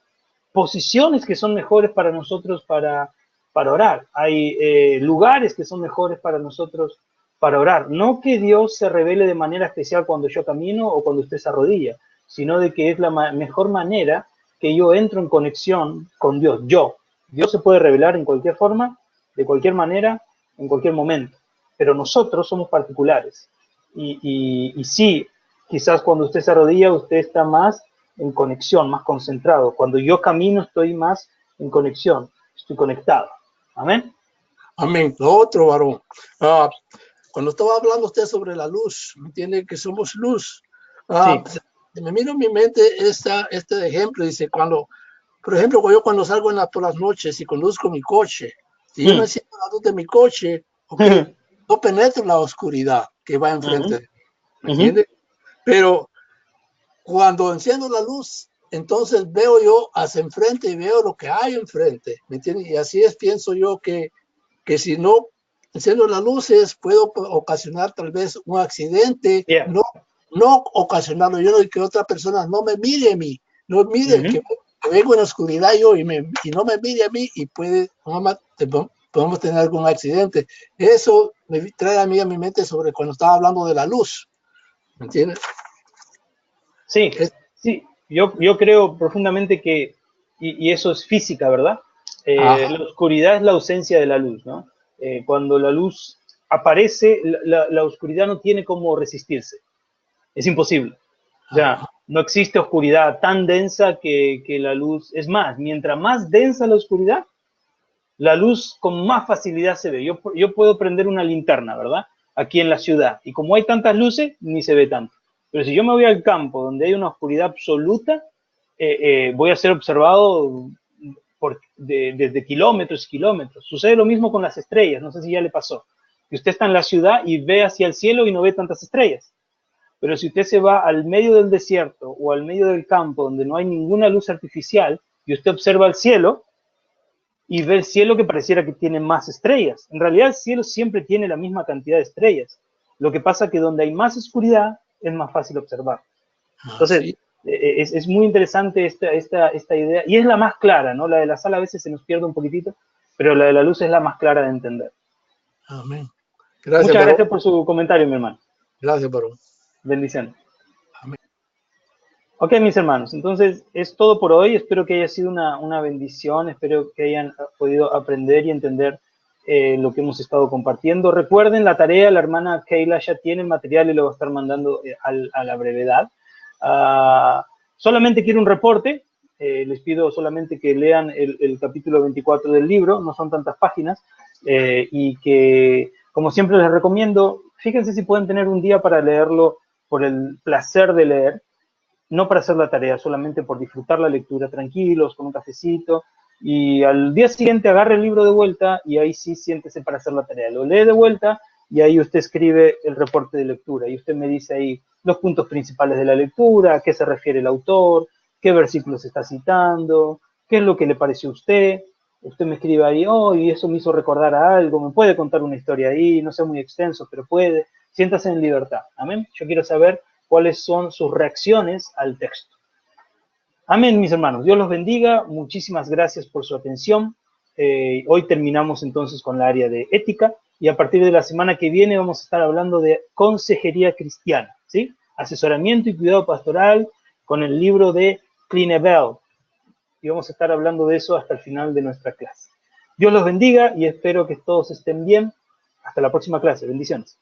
S1: posiciones que son mejores para nosotros para orar. Hay lugares que son mejores para nosotros para orar. No que Dios se revele de manera especial cuando yo camino o cuando usted se arrodilla, sino de que es la mejor manera que yo entro en conexión con Dios. Dios se puede revelar en cualquier forma, de cualquier manera, en cualquier momento. Pero nosotros somos particulares. Y sí, quizás cuando usted se arrodilla, usted está más en conexión, más concentrado. Cuando yo camino, estoy más en conexión, estoy conectado. Amén.
S3: Amén. Lo otro, varón. Cuando estaba hablando usted sobre la luz, ¿me entiende? Que somos luz.
S1: Sí.
S3: Me miro en mi mente este ejemplo. Dice, por ejemplo, cuando salgo por las noches y conduzco mi coche, si yo no enciendo la luz de mi coche, okay, no penetro la oscuridad que va enfrente. ¿Me entiende? Pero cuando enciendo la luz, entonces veo yo hacia enfrente y veo lo que hay enfrente. ¿Me entiende? Y así es, pienso yo que si no enciendo las luces, puedo ocasionar tal vez un accidente, no ocasionarlo yo y que otra persona no me mire a mí, no mire que vengo en la oscuridad yo y no me mire a mí y podemos tener algún accidente. Eso me trae a mi mente sobre cuando estaba hablando de la luz. ¿Me entiendes?
S1: Sí, sí. Yo creo profundamente que, y eso es física, ¿verdad? La oscuridad es la ausencia de la luz, ¿no? Cuando la luz aparece, la oscuridad no tiene cómo resistirse. Es imposible. O sea, no existe oscuridad tan densa que la luz. Es más, mientras más densa la oscuridad, la luz con más facilidad se ve. Yo puedo prender una linterna, ¿verdad? Aquí en la ciudad. Y como hay tantas luces, ni se ve tanto. Pero si yo me voy al campo donde hay una oscuridad absoluta, voy a ser observado desde kilómetros y kilómetros. Sucede lo mismo con las estrellas. No sé si ya le pasó. Que usted está en la ciudad y ve hacia el cielo y no ve tantas estrellas. Pero si usted se va al medio del desierto o al medio del campo donde no hay ninguna luz artificial y usted observa el cielo y ve el cielo que pareciera que tiene más estrellas. En realidad el cielo siempre tiene la misma cantidad de estrellas. Lo que pasa es que donde hay más oscuridad es más fácil observar. Entonces, sí. Es muy interesante esta idea y es la más clara, ¿no? La de la sala a veces se nos pierde un poquitito, pero la de la luz es la más clara de entender.
S3: Amén.
S1: Muchas gracias por su comentario, mi hermano.
S3: Gracias, varón.
S1: Bendiciones. Amén. Ok, mis hermanos, entonces es todo por hoy. Espero que haya sido una bendición. Espero que hayan podido aprender y entender lo que hemos estado compartiendo. Recuerden la tarea, la hermana Keila ya tiene el material y lo va a estar mandando a la brevedad. Solamente quiero un reporte. Les pido solamente que lean el capítulo 24 del libro. No son tantas páginas. Y que, como siempre les recomiendo, fíjense si pueden tener un día para leerlo por el placer de leer, no para hacer la tarea, solamente por disfrutar la lectura, tranquilos, con un cafecito, y al día siguiente agarre el libro de vuelta y ahí sí siéntese para hacer la tarea. Lo lee de vuelta y ahí usted escribe el reporte de lectura y usted me dice ahí los puntos principales de la lectura, a qué se refiere el autor, qué versículos está citando, qué es lo que le pareció a usted. Usted me escribe ahí, y eso me hizo recordar a algo, me puede contar una historia ahí, no sea muy extenso, pero puede. Siéntase en libertad. Amén. Yo quiero saber cuáles son sus reacciones al texto. Amén, mis hermanos. Dios los bendiga. Muchísimas gracias por su atención. Hoy terminamos entonces con la área de ética y a partir de la semana que viene vamos a estar hablando de consejería cristiana, ¿sí? Asesoramiento y cuidado pastoral con el libro de Clinebell. Y vamos a estar hablando de eso hasta el final de nuestra clase. Dios los bendiga y espero que todos estén bien. Hasta la próxima clase. Bendiciones.